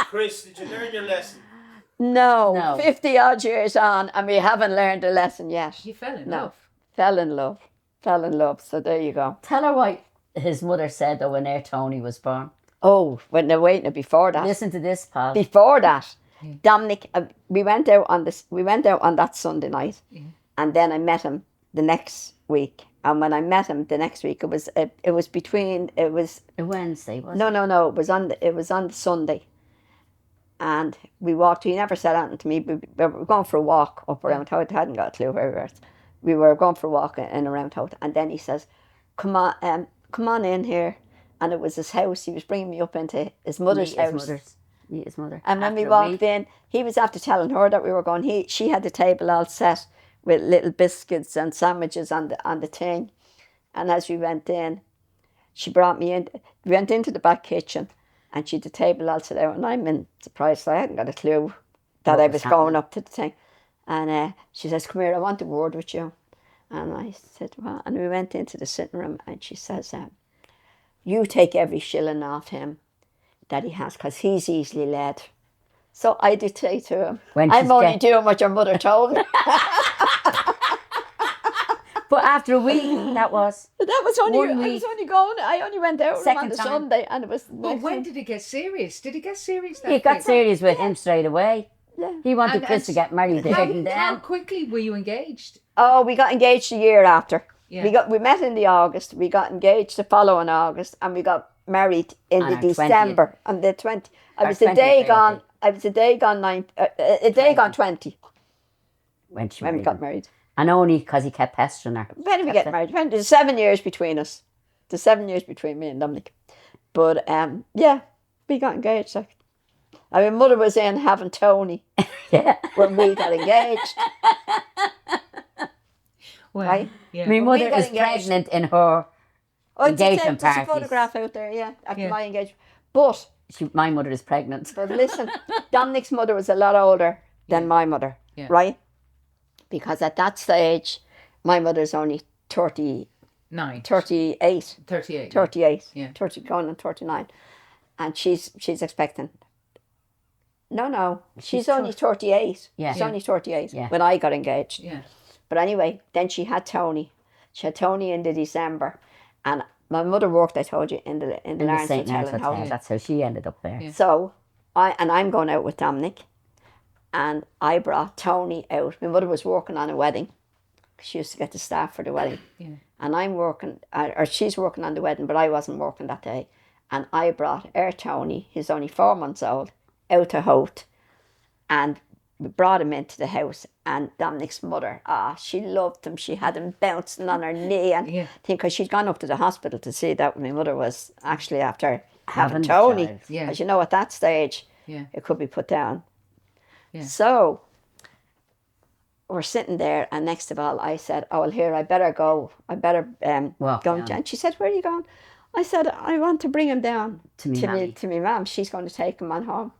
S4: Chris, did you learn your lesson?
S3: No. 50 odd years on and we haven't learned a lesson yet.
S1: You fell in love.
S3: Fell in love. So there you go.
S2: Tell her what his mother said though when Tony was born.
S3: Oh, when they're waiting before that.
S2: Listen to this, pal.
S3: Before that, Dominic, we went out on that Sunday night, and then I met him the next week. And when I met him the next week, it was a
S2: Wednesday, wasn't it?
S3: No. It was on the Sunday, and we walked. He never said anything to me. We were going for a walk up around Howth. I hadn't got a clue where we were. We were going for a walk in around Howth, and then he says, "Come on in here." And it was his house. He was bringing me up into his mother's house.
S2: His mother.
S3: And when we walked in, he was after telling her that we were going. She had the table all set with little biscuits and sandwiches on the thing. And as we went in, she brought me in. We went into the back kitchen, and she had the table all set out. And I'm in surprise. I hadn't got a clue that I was going up to the thing. And she says, "Come here, I want a word with you." And I said, "Well," and we went into the sitting room, and she says, "You take every shilling off him that he has, because he's easily led." So I did say to him, "I'm only doing what your mother told me."
S2: But after a week, that was
S3: only I was only going. I only went out on the Sunday, and it was.
S1: But when did it get serious? Did it get serious?
S2: He got serious with him straight away.
S3: Yeah.
S2: He wanted Chris to get married there and then.
S1: How quickly were you engaged?
S3: Oh, we got engaged a year after.
S1: Yeah.
S3: We met in the August. We got engaged the following August, and we got married in the December 20th. On the 20th. I was a day gone 20
S2: when we
S3: got married.
S2: And only because he kept pestering her.
S3: When did we get married? There's 7 years between us. There's 7 years between me and Dominic. But yeah, we got engaged. Like, I mean, mother was in having Tony when we got engaged.
S1: Well,
S3: Right?
S1: yeah.
S2: My
S3: When we
S2: mother
S3: got
S2: is
S3: engaged-
S2: pregnant in her engagement
S3: there's a
S2: parties.
S3: photograph out there, yeah, at
S1: Yeah.
S3: my engagement. But
S2: My mother is pregnant.
S3: listen, Dominic's mother was a lot older than my mother,
S1: Yeah.
S3: right? Because at that stage, my mother's only 38.
S1: 38.
S3: 38.
S1: Yeah.
S3: 30 going on 39. And she's expecting. No. She's only 38.
S2: Yeah.
S3: She's only 38
S2: Yeah.
S3: when I got engaged.
S1: Yeah.
S3: But anyway, then she had Tony. She had Tony in the December. And my mother worked, I told you, in the
S2: In the
S3: Lawrence
S2: St.
S3: Hotel
S2: Mary's
S3: in
S2: Hotel.
S3: Howth.
S2: That's how she ended up there.
S1: Yeah.
S3: So I'm going out with Dominic. And I brought Tony out. My mother was working on a wedding. She used to get the staff for the wedding.
S1: Yeah.
S3: And I'm working, or she's working on the wedding, but I wasn't working that day. And I brought our Tony, who's only 4 months old, out to Howth. And we brought him into the house. And Dominic's mother, she loved him. She had him bouncing on her knee. And
S1: Yeah.
S3: because she'd gone up to the hospital to see that my mother was actually after having
S2: Having the
S3: Tony.
S2: child.
S1: Yeah.
S3: As you know, at that stage,
S1: Yeah.
S3: it could be put down.
S1: Yeah.
S3: So we're sitting there, and next of all, I said, "Oh, well, here, I better go. I better
S2: Walk
S3: go."
S2: down.
S3: And she said, "Where are you going?" I said, "I want to bring him down
S2: To me
S3: to
S2: mammy.
S3: me mum. She's going to take him on home.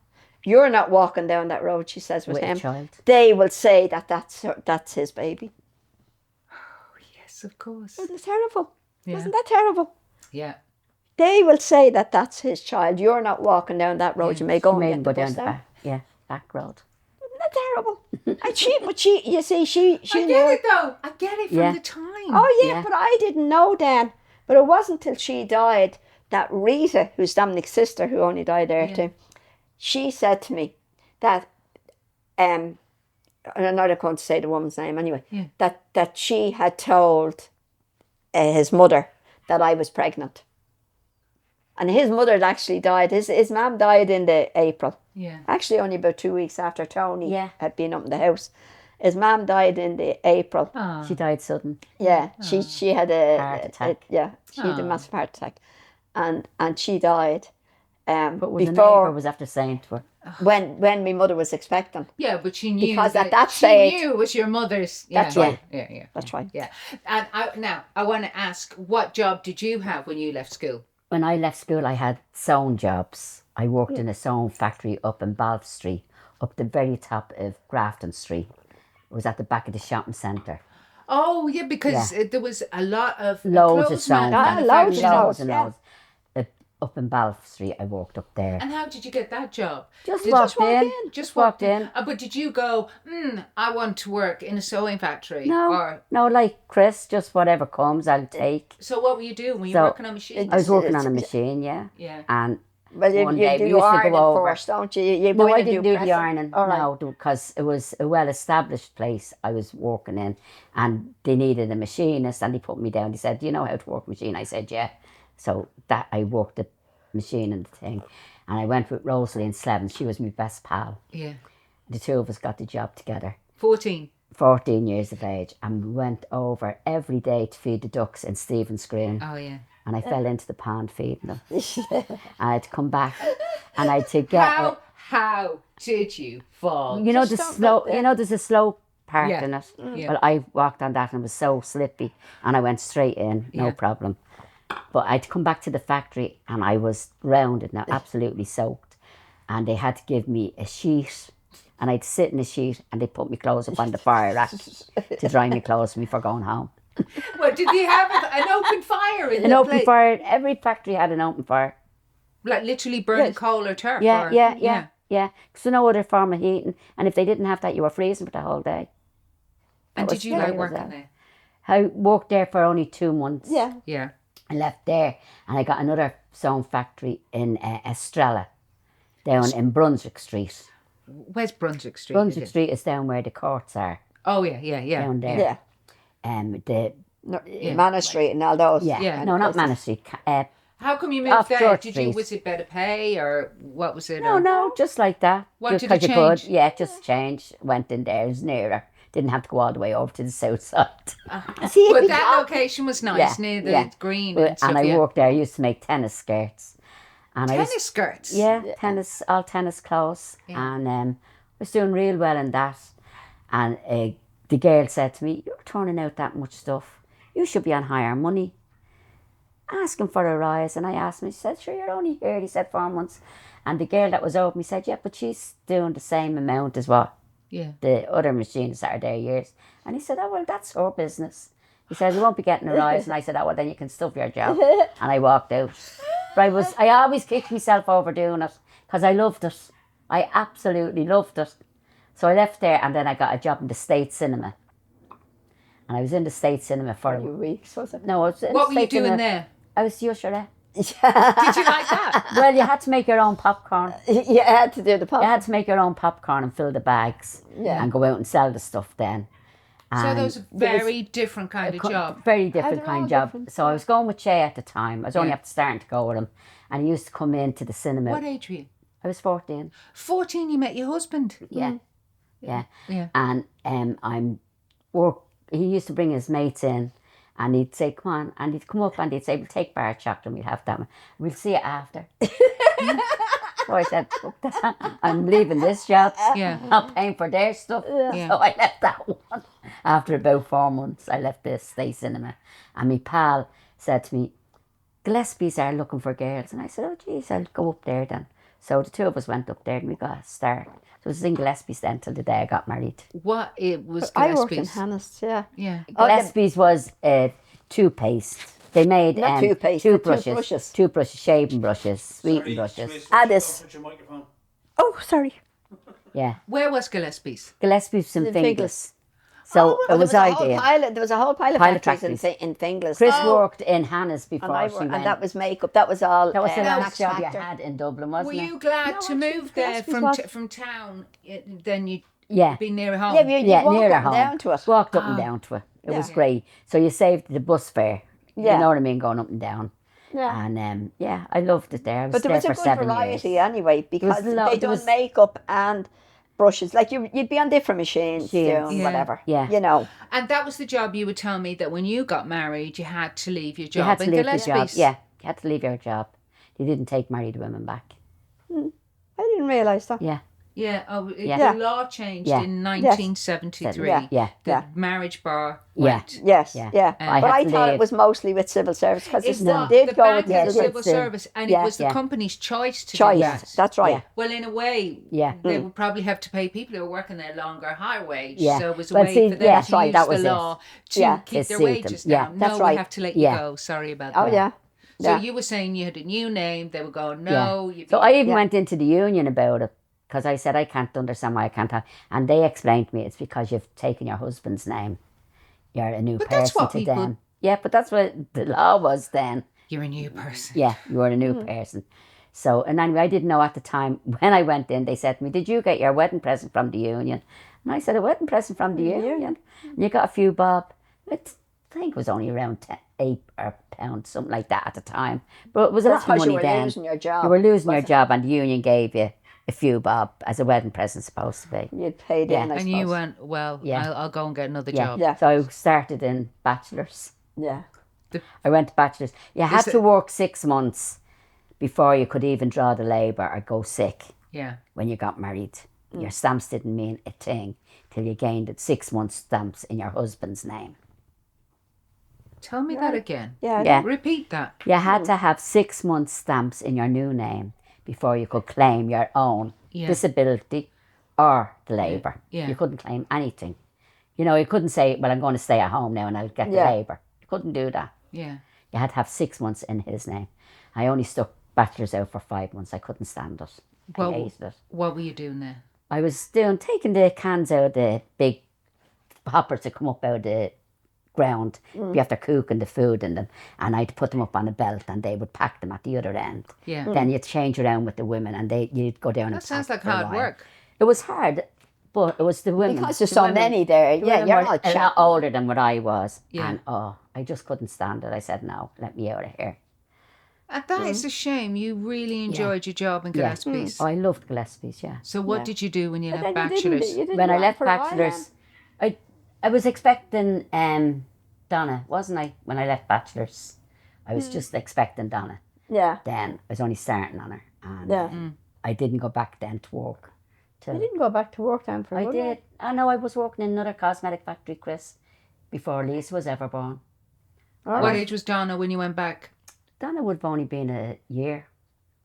S3: You're not walking down that road," she says, with
S2: With a
S3: him.
S2: child.
S3: They will say that's his baby.
S1: Yes, of course.
S3: Isn't it terrible?
S1: Yeah.
S3: Isn't that terrible?
S1: Yeah.
S3: They will say that's his child. You're not walking down that road.
S1: Yeah.
S3: You may go
S2: She
S3: and
S2: made
S3: get
S2: him
S3: the
S2: go down
S3: bus
S2: the
S3: there.
S2: back. Yeah, back road.
S3: Isn't that terrible? And she, you see, she
S1: I
S3: knew.
S1: get it though. I get it from
S2: Yeah.
S1: the time.
S3: Oh yeah,
S2: Yeah.
S3: but I didn't know then. But it wasn't till she died that Rita, who's Dominic's sister, who only died there too, she said to me that, and I'm not going to say the woman's name anyway, that she had told his mother that I was pregnant. And his mother had actually died. His mum died in the April.
S1: Yeah.
S3: Actually, only about 2 weeks after Tony
S2: Yeah.
S3: had been up in the house. His mum died in the April.
S1: Ah.
S2: She died sudden.
S3: Yeah, she had a
S2: Heart attack.
S3: she had a massive heart attack, and she died.
S2: But was the neighbour
S3: Before
S2: was after saying to her,
S3: when my mother was expecting.
S1: Yeah, but she knew
S3: Because at that
S1: she
S3: stage-
S1: knew it was your mother's. Yeah,
S3: That's right.
S1: Yeah.
S3: That's right.
S1: Yeah. And I want to ask, what job did you have when you left school?
S2: when I left school, I had sewing jobs. I worked in a sewing factory up in Balf Street, up the very top of Grafton Street. It was at the back of the shopping centre.
S1: Oh, yeah, because there was a lot of
S2: Loads of
S1: clothes
S2: sewing.
S3: loads of
S2: Loads
S3: those,
S2: and
S3: yeah.
S2: loads. Up in Balf Street, I worked up there.
S1: And how did you get that job?
S2: Just
S1: Did
S2: walked
S1: you
S2: in.
S1: Just
S2: walked in.
S1: But did you go, I want to work in a sewing factory?
S2: No,
S1: Or,
S2: no, like Chris, just whatever comes, I'll take.
S1: so what were you doing? Were you working on machines?
S2: I was working on a machine, yeah.
S1: Yeah.
S2: And
S3: Well,
S2: one
S3: you
S2: day we
S3: do
S2: used to
S3: ironing
S2: go over.
S3: first, don't you? You
S2: No,
S3: go in
S2: I
S3: and
S2: didn't do the
S3: pressing.
S2: ironing.
S3: All right.
S2: No, because it was a well-established place I was working in, and they needed a machinist, and they put me down. They said, "Do you know how to work a machine?" I said, "Yeah." So that I worked the machine and the thing, and I went with Rosalie and Slevin. She was my best pal.
S1: Yeah.
S2: The two of us got the job together.
S1: 14.
S2: 14 years of age, and we went over every day to feed the ducks in Stephen's Green.
S1: Oh, yeah.
S2: And I fell into the pond feeding them. And I had to come back, and I had to get.
S1: How did you fall?
S2: You know the
S3: Just don't
S2: slow.
S3: let
S2: You know there's a slow part
S1: Yeah.
S2: in it.
S1: Yeah.
S2: Well, I walked on that and it was so slippy, and I went straight in, no
S1: Yeah.
S2: problem. But I'd come back to the factory and I was grounded now, absolutely soaked, and they had to give me a sheet, and I'd sit in a sheet, and they put my clothes up on the fire rack to dry my clothes before going home.
S1: Well, did they have an open fire in
S2: An
S1: the
S2: open
S1: place?
S2: fire. Every factory had an open fire.
S1: Like literally burning coal or turf?
S2: Yeah,
S1: or,
S2: yeah. So no other form of heating, and if they didn't have that, you were freezing for the whole day.
S1: And
S2: That
S1: did
S2: was
S1: you like
S2: terrible,
S1: working
S2: that.
S1: there?
S2: I worked there for only 2 months.
S3: Yeah.
S1: Yeah.
S2: I left there, and I got another sewing factory in Estrella, down in Brunswick Street.
S1: Where's Brunswick Street?
S2: Brunswick
S1: is it?
S2: Street is down where the courts are,
S1: Oh, yeah.
S2: down there.
S3: Yeah.
S2: The
S3: No, Manor Street and all those.
S1: Yeah.
S2: no, not Manor Street.
S1: How come you moved
S2: Off
S1: there?
S2: Church
S1: Did you?
S2: Street.
S1: Was it better pay or what was it?
S2: No,
S1: or-
S2: no, just like that.
S1: Wanted
S2: just
S1: to
S2: 'cause you could.
S1: change?
S2: Yeah, just change. Went in there. It was nearer. didn't have to go all the way over to the south side.
S3: See,
S1: But that location was nice, near the green and stuff.
S2: And I worked there. I used to make tennis skirts. And
S1: Tennis skirts?
S2: Yeah, all tennis clothes.
S1: Yeah.
S2: And I was doing real well in that. And the girl said to me, "You're turning out that much stuff. You should be on higher money." Asking for a rise. And I asked him, he said, "Sure, you're only here." He said, 4 months. And the girl that was over me said, "Yeah, but she's doing the same amount as what the other machinists that are there years." And he said, "Oh, well, that's her business." He said, "You won't be getting a rise." And I said, "Oh, well, then you can stuff your job." And I walked out. But I always kicked myself over doing it because I loved it. I absolutely loved it. So I left there, and then I got a job in the State Cinema. And I was in the State Cinema for
S3: a few weeks, was it?
S2: No, I was in
S1: What
S2: the
S1: were you
S2: State
S1: doing
S2: Cinema.
S1: there?
S2: I was the usher.
S1: Did you like that?
S2: Well, you had to make your own popcorn.
S3: You had to do the popcorn.
S2: You had to make your own popcorn and fill the bags and go out and sell the stuff then.
S1: So
S2: And
S1: those are very different kind of job.
S2: very different kind of job.
S3: different,
S2: So I was going with Shay at the time. I was only after starting to go with him. And he used to come into the cinema.
S1: What age were you?
S2: I was 14.
S1: 14, you met your husband.
S2: Yeah.
S1: Yeah.
S2: And he used to bring his mates in. And he'd say, "Come on." And he'd come up and he'd say, "We'll take bar chocolate and we'll have that one. We'll see you after." So I said, "Fuck that. I'm leaving this job.
S1: Yeah.
S2: Not paying for their stuff."
S1: Yeah.
S2: So I left that one. After about 4 months, I left the State Cinema. And my pal said to me, "Gillespie's are looking for girls." And I said, "Oh, geez, I'll go up there then." So the two of us went up there and we got a start. So it was in Gillespie's then till the day I got married.
S1: What it was
S3: I worked in
S1: Gillespie's?
S3: Hannah's, yeah.
S1: Yeah.
S2: Gillespie's was toothpaste. They made
S3: Not toothpaste,
S2: toothbrushes, shaving brushes, sweetening
S4: Sorry,
S2: brushes.
S4: Chris,
S3: Addis.
S4: put your microphone.
S3: Oh, sorry.
S2: Yeah,
S1: Where was Gillespie's?
S2: Gillespie's in
S3: In
S2: Finglas.
S3: Finglas.
S2: So it was
S3: there
S2: ideal.
S3: was a whole pile of
S2: Pilot
S3: factories
S2: factories.
S3: in Finglas.
S2: Chris worked in Hannah's before
S3: and,
S2: she went.
S3: and that was makeup. That was all.
S2: That was the last
S3: Max
S2: job you
S3: Factor.
S2: had in Dublin,
S1: Were
S2: wasn't it?
S1: you glad
S3: No,
S1: to
S3: actually,
S1: move there
S3: Gillespie's was-
S1: from town? Then you'd
S2: Yeah.
S1: be near home.
S3: Yeah, you
S2: Yeah,
S3: walk
S2: near
S3: up
S2: her
S3: and
S2: home.
S3: down to it.
S2: Walked up and down to it. It was great. So you saved the bus fare.
S3: Yeah.
S2: You know what I mean, going up and down.
S3: Yeah.
S2: And I loved it there. I was
S3: But there
S2: there
S3: was a
S2: for
S3: good
S2: 7
S3: variety
S2: years.
S3: anyway because
S2: a lot-
S3: they
S2: there
S3: done
S2: was-
S3: makeup and brushes. Like you'd be on different machines doing
S1: Yeah.
S3: whatever.
S2: Yeah.
S3: You know.
S1: And that was the job you would tell me that when you got married, you had to leave your job.
S2: You had to
S1: in
S2: leave your job.
S1: Gillespie's.
S2: Yeah, you had to leave your job. They didn't take married women back.
S3: I didn't realise that.
S2: Yeah.
S1: Yeah.
S2: Yeah.
S1: The law changed
S2: Yeah.
S1: in 1973.
S2: Yeah.
S1: The marriage bar
S2: Yeah.
S1: went.
S3: Yes,
S2: Yeah.
S3: yeah.
S2: I
S3: But
S2: had
S3: I
S2: to
S3: thought
S2: leave.
S3: it was mostly with civil service because
S1: It
S3: it
S1: was
S3: did
S1: the
S3: go
S1: bank
S3: with
S1: and
S3: the
S1: civil
S2: it's,
S1: service, and
S3: yeah,
S1: it was the
S2: yeah.
S1: company's choice to
S3: choice.
S1: do that.
S3: That's right.
S2: Yeah.
S1: Well, in a way,
S2: Yeah.
S1: they would probably have to pay people who are working there longer higher wage.
S2: Yeah.
S1: So it was a
S2: But
S1: way
S2: see,
S1: for them
S2: yeah,
S1: to
S2: that's right,
S1: use
S2: that
S1: the
S2: was it.
S1: law to
S3: Yeah.
S1: keep
S2: To
S1: their
S2: suit
S1: wages
S2: them. Yeah.
S1: down.
S3: That's
S1: No,
S3: right.
S1: we have to let you
S2: Yeah.
S1: go. Sorry about
S3: Oh
S1: that.
S3: yeah.
S1: So
S3: Yeah.
S1: you were saying you had a new name. They were going,
S2: Yeah.
S1: no. You'd
S2: So
S1: be-
S2: I even
S3: Yeah.
S2: went into the union about it because I said I can't understand why I can't have. And they explained to me it's because you've taken your husband's name. You're a new
S1: But
S2: person
S1: that's what
S2: to
S1: people-
S2: them. Yeah, but that's what the law was then.
S1: You're a new person.
S2: Yeah, you were a new person. So, and anyway, I didn't know at the time when I went in, they said to me, "Did you get your wedding present from the union?" And I said, "A wedding present from the union?" And you got a few bob. I think it was only around 8 or pounds, something like that at the time. But it was a lot of
S3: Because you
S2: money
S3: were
S2: then.
S3: losing your job.
S2: You were losing your
S3: wasn't
S2: job and the union gave you a few bob as a wedding present supposed to be.
S3: it? You'd paid
S2: Yeah.
S3: in, I
S1: And
S3: suppose.
S1: you went, well,
S2: Yeah.
S1: I'll go and get another
S2: Yeah.
S1: job.
S3: Yeah.
S2: So I started in bachelor's.
S3: Yeah.
S2: I went to bachelor's. You had
S1: it-
S2: to work 6 months before you could even draw the labour or go sick
S1: Yeah.
S2: when you got married. Your stamps didn't mean a thing till you gained 6 months stamps in your husband's name.
S1: Tell me that again.
S3: Yeah.
S2: Yeah.
S1: Repeat that.
S2: You had to have 6 months stamps in your new name before you could claim your own
S1: Yeah.
S2: disability or the labour.
S1: Yeah.
S2: You couldn't claim anything. You know, you couldn't say, "Well, I'm going to stay at home now and I'll get the
S3: Yeah.
S2: labour." You couldn't do that.
S1: Yeah.
S2: You had to have 6 months in his name. I only stuck bachelor's out for 5 months. I couldn't stand it.
S1: Well,
S2: I hated it.
S1: What were you doing there?
S2: I was taking the cans out of the big hoppers that come up out of the ground. You have to cooking the food in them. And I'd put them up on a belt and they would pack them at the other end.
S1: Yeah.
S2: Then you'd change around with the women and you'd go down and
S1: That sounds
S2: pack
S1: like
S2: for a
S1: hard
S2: while.
S1: work.
S2: It was hard, but it was the women.
S3: Because there's
S2: The
S3: so
S2: women-
S3: many there.
S2: the
S3: Yeah,
S2: women
S3: you're
S2: were
S3: not
S2: a lot
S3: chatting.
S2: older than what I was.
S1: Yeah.
S2: And I just couldn't stand it. I said, "No, let me out of here."
S1: And that is a shame. You really enjoyed your job in Gillespie's.
S2: I loved Gillespie's, yeah.
S1: So what did you do when you
S3: But
S1: left
S3: then
S1: bachelor's?
S3: you didn't
S2: When I
S3: work
S2: left
S3: for a while
S2: bachelor's, I I was expecting Donna, wasn't I? When I left bachelor's, I was just expecting Donna.
S3: Yeah.
S2: Then I was only starting on her, and
S3: Yeah.
S2: I didn't go back then to work.
S3: You didn't go back to work then for a
S2: I
S3: good
S2: did.
S3: while?
S2: I know I was working in another cosmetic factory, Chris, before Lisa was ever born.
S3: All
S1: What
S3: right.
S1: age was Donna when you went back?
S2: Donna would have only been a year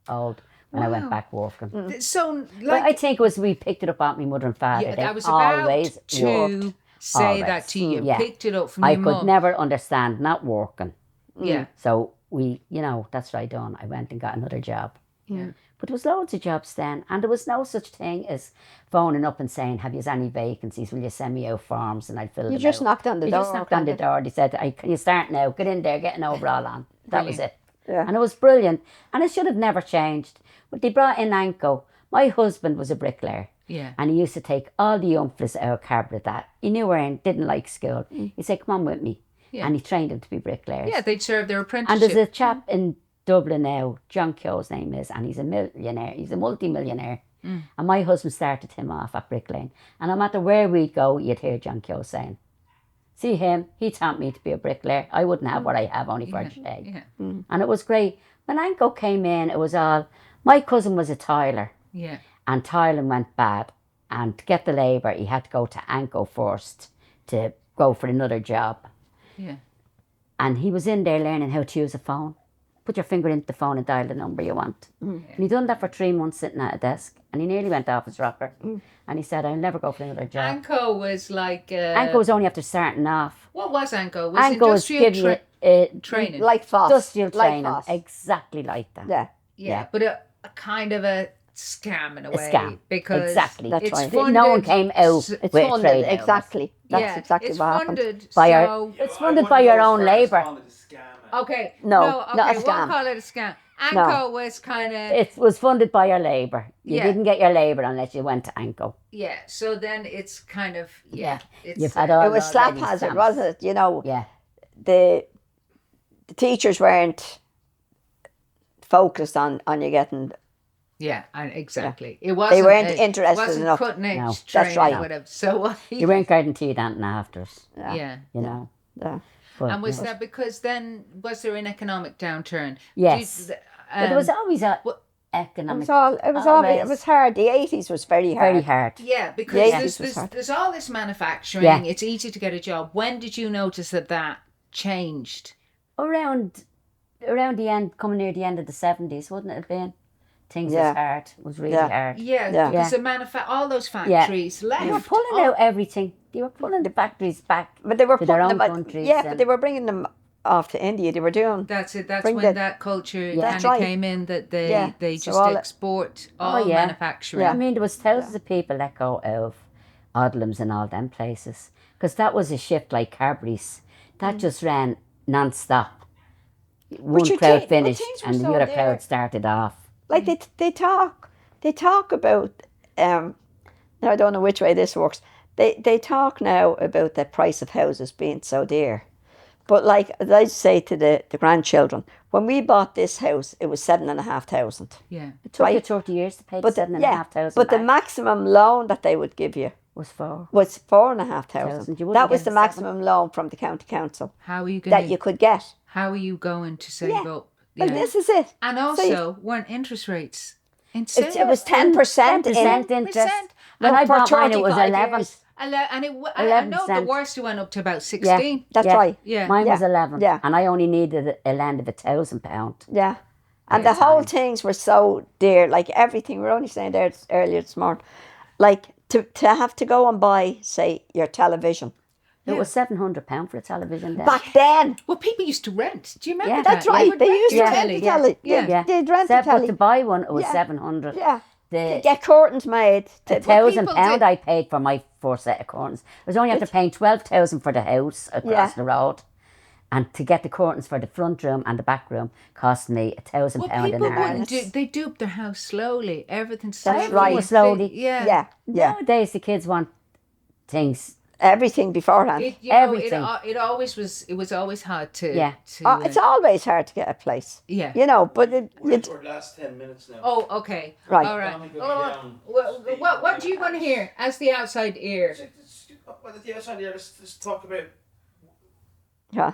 S2: old when I went
S1: Wow.
S2: back working.
S1: So,
S2: But
S1: like,
S2: I think it was we picked it up at my mother and father.
S1: yeah,
S2: They
S1: I was about
S2: always
S1: to
S2: worked.
S1: say
S2: Always.
S1: that to you.
S2: Yeah.
S1: Picked it up from
S2: I
S1: your
S2: could
S1: mum.
S2: never understand not working.
S1: Yeah.
S2: So we, that's what I done. I went and got another job.
S1: Yeah.
S2: But there was loads of jobs then, and there was no such thing as phoning up and saying, "Have you any vacancies? Will you send me out forms?" And I'd fill them
S3: You just
S2: out.
S3: knocked on the
S2: You
S3: door.
S2: just knocked on the door. They said, "Can you start now? Get in there, get an overall on." That was it.
S3: Yeah.
S2: And it was brilliant. And it should have never changed. But they brought in Anko. My husband was a bricklayer.
S1: Yeah.
S2: And he used to take all the young fellas out of Cabra that he knew were in, didn't like school. He'd say, "Come on with me."
S1: Yeah.
S2: And he trained them to be bricklayers.
S1: Yeah, they'd serve their
S2: And
S1: apprenticeship.
S2: there's a chap in Dublin now, John Keogh's name is, and he's a millionaire. He's a multi-millionaire. And my husband started him off at bricklaying. And no matter where we'd go, you'd hear John Keogh saying, "See him, he taught me to be a bricklayer. I wouldn't have what I have only for today."
S1: Yeah.
S2: And it was great. When Anko came in, it was all, my cousin was a tiler.
S1: Yeah.
S2: And tiling went bad. And to get the labour, he had to go to Anko first to go for another job.
S1: Yeah.
S2: And he was in there learning how to use a phone. Put your finger into the phone and dial the number you want. And he done that for 3 months sitting at a desk. And he nearly went off his rocker. And he said, "I'll never go for another job."
S1: Anko was like...
S2: Anko was only after starting off.
S1: What was Anko? Was
S2: Anko was
S1: industrial
S2: giving you
S1: training?
S3: Like Foss.
S2: industrial
S3: Like
S2: training.
S3: Foss.
S2: Exactly like that.
S3: Yeah.
S1: Yeah, but a kind of a scam in a way.
S2: scam.
S1: Because
S2: Exactly.
S3: That's
S1: it's
S3: right.
S1: funded...
S2: No one came out
S1: s-
S2: with
S3: It's
S2: a
S3: funded.
S2: trade.
S3: Exactly. That's
S1: yeah,
S3: exactly
S1: it's
S3: what happened.
S1: funded,
S2: By
S1: so...
S2: It's funded by your own labour.
S1: Okay.
S3: No,
S1: okay,
S3: not a
S1: we'll
S3: scam.
S1: call it a scam. Anko was kind of...
S2: It was funded by your labour. You
S1: Yeah.
S2: didn't get your labour unless you went to Anko.
S1: Yeah, so then it's kind of... Yeah. It's,
S2: You've had all
S3: It was slap
S2: already
S3: hazard,
S2: stamps.
S3: wasn't it? You know,
S2: Yeah.
S3: the teachers weren't focused on you getting...
S1: Yeah, exactly. It wasn't...
S3: They weren't
S1: it
S3: interested
S1: wasn't
S3: enough.
S1: cutting edge
S2: No.
S1: training,
S3: That's right.
S1: whatever. So...
S2: You weren't guaranteed anything after it,
S1: Yeah.
S2: you know.
S3: Yeah.
S2: But,
S1: And was
S2: no.
S1: that because then... Was there an economic downturn?
S2: Yes. But there was always a
S1: what-
S2: economic...
S3: It was hard. The 80s was very hard.
S2: very hard.
S1: Yeah, because
S3: Yeah,
S1: there's,
S3: this was
S1: there's,
S3: hard.
S1: there's all this manufacturing.
S2: Yeah.
S1: It's easy to get a job. When did you notice that changed?
S2: Around the end, coming near the end of the 70s, wouldn't it have been? Things
S3: Yeah.
S2: was hard. It was really
S3: Yeah.
S2: hard.
S1: Yeah,
S3: Yeah.
S1: because all those factories left.
S2: They were pulling out everything. They were pulling the factories back
S3: But they were
S2: to their
S3: putting
S2: own
S3: them...
S2: countries.
S3: Yeah,
S2: and-
S3: but they were bringing them off to India. They were doing...
S1: That's it. That's
S3: Bring
S1: when
S3: the-
S1: that culture
S3: That's
S1: kind of
S3: right.
S1: came in. That they
S3: Yeah.
S1: they
S3: So
S1: just
S3: all-
S1: export all
S2: yeah.
S1: manufacturing.
S2: I mean, there was thousands of people let go of Odlums and all them places. Because that was a shift like Carberry's. That just ran non-stop. One
S3: you
S2: crowd
S3: think- but
S2: finished
S3: things were
S2: and the
S3: so
S2: other
S3: there.
S2: crowd started off.
S3: Like they talk about now I don't know which way this works. They talk now about the price of houses being so dear. But like as I say to the grandchildren, when we bought this house it was 7,500.
S1: Yeah.
S2: It took you
S3: Right.
S2: 30 years to pay
S3: But
S2: the 7,500
S3: but the
S2: back.
S3: maximum loan that they would give you
S2: was for.
S3: was 4,500.
S2: You wouldn't
S3: That was
S2: get
S3: the
S2: the
S3: maximum loan from the county council
S1: How are you going
S3: that you could get.
S1: How are you going to save
S3: Yeah.
S1: up?
S3: Well,
S1: Yeah.
S3: this is it.
S1: And
S3: So
S1: also, weren't interest rates insane?
S3: It was 10%
S2: 10%
S3: in
S2: interest.
S1: 10%.
S2: When I
S3: for
S2: bought mine, it was
S3: 35
S2: 11.
S3: years.
S1: And I know the
S2: 11%.
S1: worst went up to about 16.
S3: That's
S2: Yeah.
S3: right.
S1: Yeah.
S2: Mine was
S3: Yeah.
S2: 11.
S3: Yeah.
S2: And I only needed a land of £1,000.
S3: Yeah. And
S2: At
S3: the
S2: the
S3: whole
S2: time.
S3: things were so dear, like everything. We were only saying there earlier this morning, like to have to go and buy, say, your television.
S2: It was £700 for a television then.
S3: Back then,
S1: Well, people used to rent. Do you remember
S2: Yeah.
S1: that?
S3: that's right.
S1: would
S3: They
S1: rent
S3: used to
S1: your
S3: rent
S1: telly.
S3: the telly.
S1: Yeah.
S3: Yeah. They'd rent the
S2: But
S3: telly.
S2: to buy one, it was
S3: Yeah.
S2: 700.
S3: Yeah.
S2: The
S3: Get curtains made.
S2: £1,000
S1: people did-
S2: I paid for my 4 set of curtains. I was only after paying 12,000 for the house across
S3: Yeah.
S2: the road. And to get the curtains for the front room and the back room cost me £1,000
S1: Well,
S2: in
S1: people
S2: Ireland.
S1: wouldn't do. They duped their house slowly. Everything slowly.
S3: That's right.
S2: Was slowly.
S1: Yeah.
S3: Yeah. Yeah.
S2: Nowadays the kids want things.
S3: Everything beforehand.
S1: It, you know,
S2: Everything.
S1: it always was. It was always hard to.
S2: Yeah.
S1: To,
S3: It's always hard to get a place.
S1: yeah.
S3: You know, but
S4: We're for the last 10 minutes now.
S1: Oh, okay.
S3: Right.
S1: All right.
S4: Tommy, go
S1: Oh,
S4: down.
S1: what do you want to hear as the outside ear?
S4: well, at the outside here, let's talk about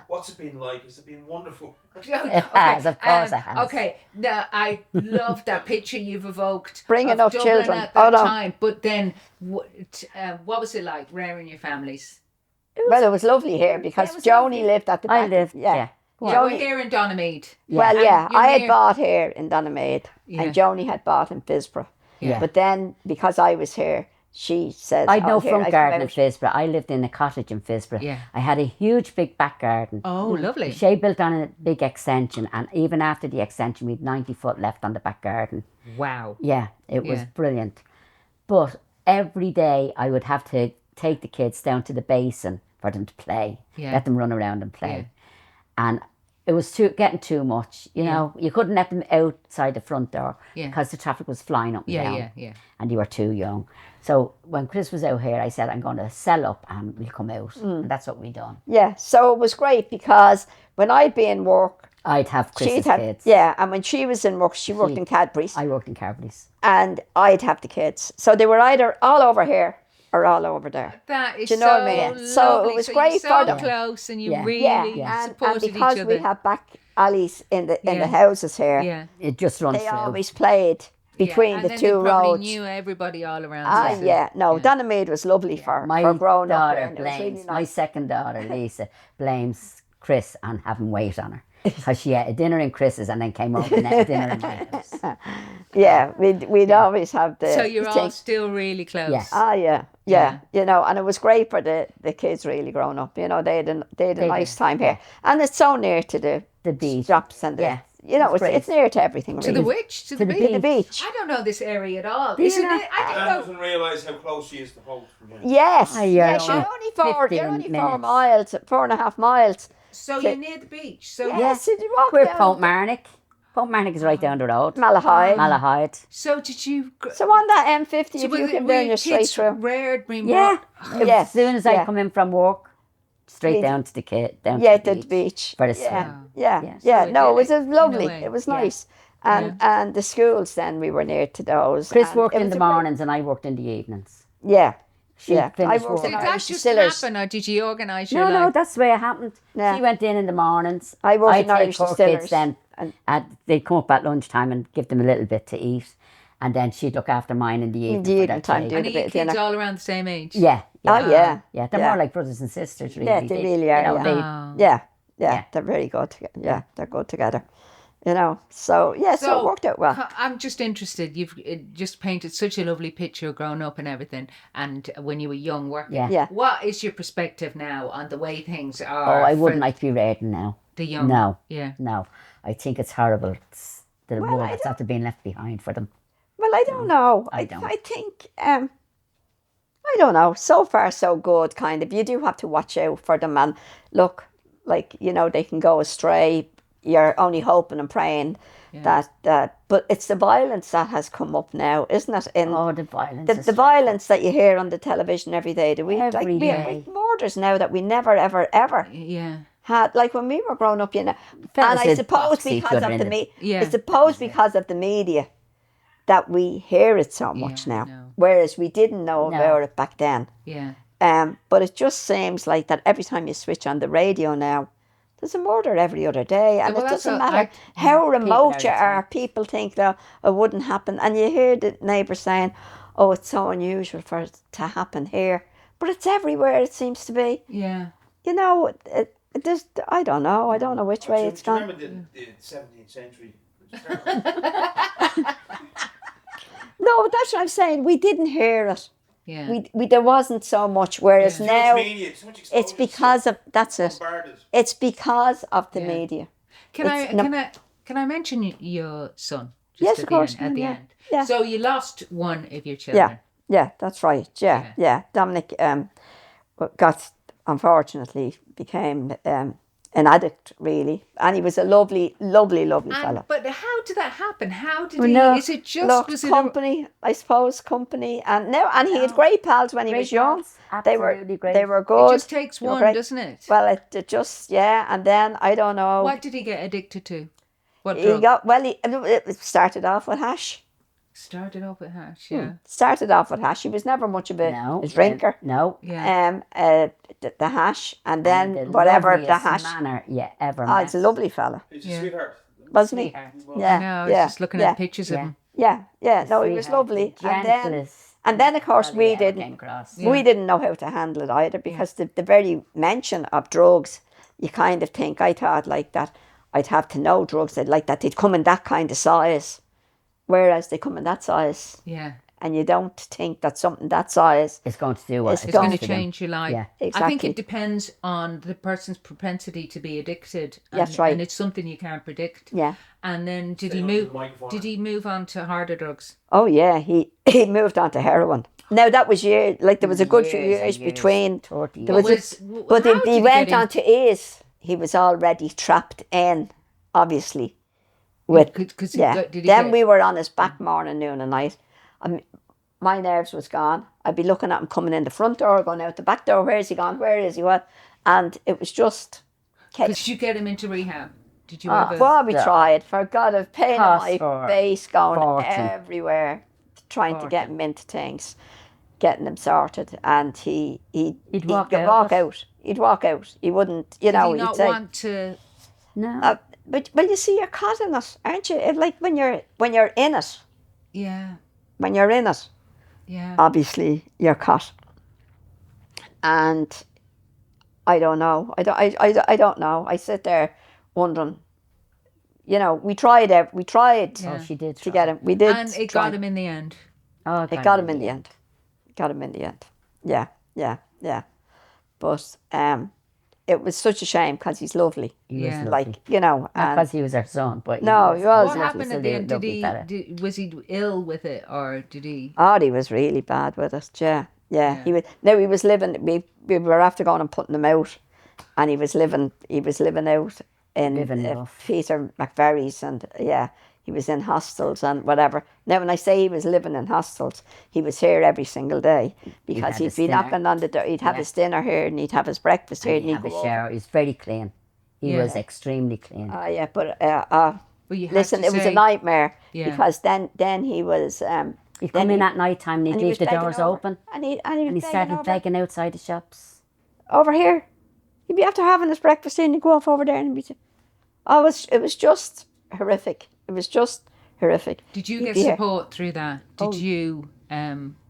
S4: what's it been like. Has it been wonderful?
S2: It has, of course it has.
S1: Okay, now I love that picture you've evoked.
S3: Bringing up
S1: Dublin
S3: children
S1: at that time. But then, what was it like rearing your families?
S3: It was lovely here because Joanie lived at the back.
S2: I lived,
S3: yeah.
S1: We're here in Donamead.
S3: Well, I had bought here in Donamead, and Joanie had bought in Fisborough.
S2: Yeah.
S3: But then, because I was here, she said,
S2: I'd no front garden in Fisborough. I lived in a cottage in Fisborough.
S1: Yeah.
S2: I had a huge big back garden.
S1: Oh, lovely.
S2: She built on a big extension, and even after the extension, we had 90 foot left on the back garden.
S1: Wow.
S2: Yeah, it was brilliant. But every day I would have to take the kids down to the basin for them to play, let them run around and play. And it was getting too much, you know. You couldn't let them outside the front door because the traffic was flying up and down. And you were too young. So when Chris was out here, I said, I'm going to sell up and we'll come out. And that's what we done.
S3: Yeah, so it was great because when I'd be in work,
S2: I'd have Chris's kids.
S3: Yeah, and when she was in work, she worked in Cadbury's.
S2: I worked in Cadbury's.
S3: And I'd have the kids. So they were either all over here or all over there.
S1: That is
S3: do you know what I mean?
S1: lovely.
S3: So it was great for them.
S1: Close and you really
S3: and
S1: supported
S3: because
S1: each other.
S3: we had back alleys in the houses here,
S2: it just runs
S3: they
S2: through.
S3: always played between the two roads.
S1: Knew everybody all around.
S3: Donamead was lovely for growing up.
S2: My second daughter, Lisa, blames Chris on having weight on her. Because she had a dinner in Chris's and then came over and had dinner in my house.
S3: Yeah, we'd always have the...
S1: So you're all still really close?
S3: Yes. Yeah. You know, and it was great for the kids really growing up. You know, they had a nice time here. And it's so near to the beach. Shops and you know, it's near to everything. Really.
S1: To the which? To the beach?
S3: To the beach.
S1: I don't know this area at all.
S4: Isn't it? I doesn't realise how close she is to both from here.
S3: Yes. You're only 4 miles, 4.5 miles.
S1: So you're near the beach. So
S2: we're Pontmarnock. Pontmarnock is right down the road. Malahide.
S1: So did you?
S3: So on that M50, if you come down, you're straight through.
S1: Reared being
S2: As soon as I come in from work, straight down to the
S3: the beach.
S2: For the swim.
S3: No, it was lovely. It was nice. And the schools then, we were near to those.
S2: Chris worked in the mornings and I worked in the evenings.
S3: Yeah.
S2: Did
S1: that just happen, or did you organise your life?
S2: No, that's the way it happened. Yeah. She went in the mornings.
S3: I worked in Irish
S2: Distillers. Kids then, and they'd come up at lunchtime and give them a little bit to eat, and then she'd look after mine in the evening.
S3: Time,
S1: and your kids all around the same age?
S2: Yeah.
S3: Yeah.
S2: They're more like brothers and sisters, really.
S3: Yeah, they really are. They're very good. They're good together. You know, so it worked out well.
S1: I'm just interested. You've just painted such a lovely picture growing up and everything, and when you were young working.
S3: Yeah.
S1: What is your perspective now on the way things are?
S2: Oh, I wouldn't like to be raiding now.
S1: The young.
S2: No.
S1: Yeah.
S2: No, I think it's horrible. It's the world that's after being left behind for them.
S3: Well, I don't know. I think I don't know. So far, so good. Kind of. You do have to watch out for them, and look, like they can go astray. You're only hoping and praying that but it's the violence that has come up now, isn't it?
S2: The violence.
S3: The violence that you hear on the television every day. We have murders now that we never ever had. Like when we were growing up, and I suppose because of the media that we hear it so much now, whereas we didn't know about it back then.
S1: Yeah.
S3: But it just seems like that every time you switch on the radio now, there's a murder every other day, and it doesn't matter how remote you are. People think that it wouldn't happen, and you hear the neighbours saying, "Oh, it's so unusual for it to happen here," but it's everywhere. It seems to be.
S1: Yeah.
S3: You know, I don't know. I don't know which way it's gone.
S4: Remember the 17th century?
S3: No, that's what I'm saying. We didn't hear it.
S1: Yeah.
S3: We there wasn't so much, whereas now it's because of It's because of the media.
S1: Can I mention your son?
S3: Yes, of course.
S1: At the end.
S3: Yeah.
S1: So you lost one of your children.
S3: Yeah, that's right. Yeah. Dominic unfortunately became an addict, really, and he was a lovely fella.
S1: But how did that happen? How did he? Is it just
S3: company? I suppose company, and he had great pals when he was young.
S2: Absolutely great.
S3: They were good.
S1: It just takes one, doesn't it?
S3: Well, it just and then I don't know.
S1: What did he get addicted to? What drug?
S3: It started off with hash.
S1: Started off with hash, yeah.
S3: Started off with hash. She was never much of a drinker.
S2: No.
S1: Yeah.
S3: The hash, and then whatever the hash.
S2: Manner you ever
S3: Oh,
S2: met.
S3: it's a lovely fella.
S4: He's a sweetheart.
S3: Wasn't he?
S1: Yeah. No, I was just looking at pictures of him.
S3: Yeah. No, he was lovely. And then of course we didn't know how to handle it either, because the very mention of drugs, you kind of think, I thought like that I'd have to know drugs they'd come in that kind of size, whereas they come in that size.
S1: Yeah.
S3: And you don't think that something that size
S2: is going to do what
S1: it's going to change your life.
S2: Yeah,
S3: exactly.
S1: I think it depends on the person's propensity to be addicted. And,
S3: that's right.
S1: And it's something you can't predict.
S3: Yeah.
S1: And then did he move on to harder drugs?
S3: Oh yeah, he moved on to heroin. Now that was there was a good few years between. But he went on to A's. He was already trapped in, obviously. Then we were on his back morning, noon and night. My nerves was gone. I'd be looking at him coming in the front door, going out the back door. Where is he gone? Where is he? What? And it was just.
S1: Did you get him into rehab? Did you ever?
S3: Well, we tried. For God, I've pain in my face, going everywhere, trying to get him into things, getting him sorted. And he'd walk out. He'd walk out. He wouldn't.
S1: Did he not want to?
S3: No. But you see, you're caught in it, aren't you? Like when you're in it.
S1: Yeah.
S3: When you're in it, obviously you're caught. And I don't know. I don't know. I sit there wondering. We tried.
S2: Oh, she did
S3: to get him. We did,
S1: and it got him in the end.
S3: Oh, it got him in the end. Got him in the end. Yeah. But it was such a shame because he's lovely.
S2: He was lovely.
S3: Like,
S2: not because he was our son, but
S3: he was.
S1: What happened at the end? Was he ill with it, or did he?
S3: Oh, he was really bad with us. Yeah. He was. Now he was living. We were after going and putting him out, and he was living out in Peter McVerry's, and he was in hostels and whatever. Now, when I say he was living in hostels, he was here every single day because he'd be knocking on the door. He'd have his dinner here and he'd have his breakfast here. And he'd have a shower.
S2: He was very clean. He was extremely clean.
S3: Listen, it was a nightmare because then he was.
S2: He'd come in at night time and he'd leave the doors open.
S3: And he
S2: started begging outside the shops.
S3: Over here. He'd be after having his breakfast and he'd go off over there and it was just horrific. It was just horrific.
S1: Did you get support through that? Did you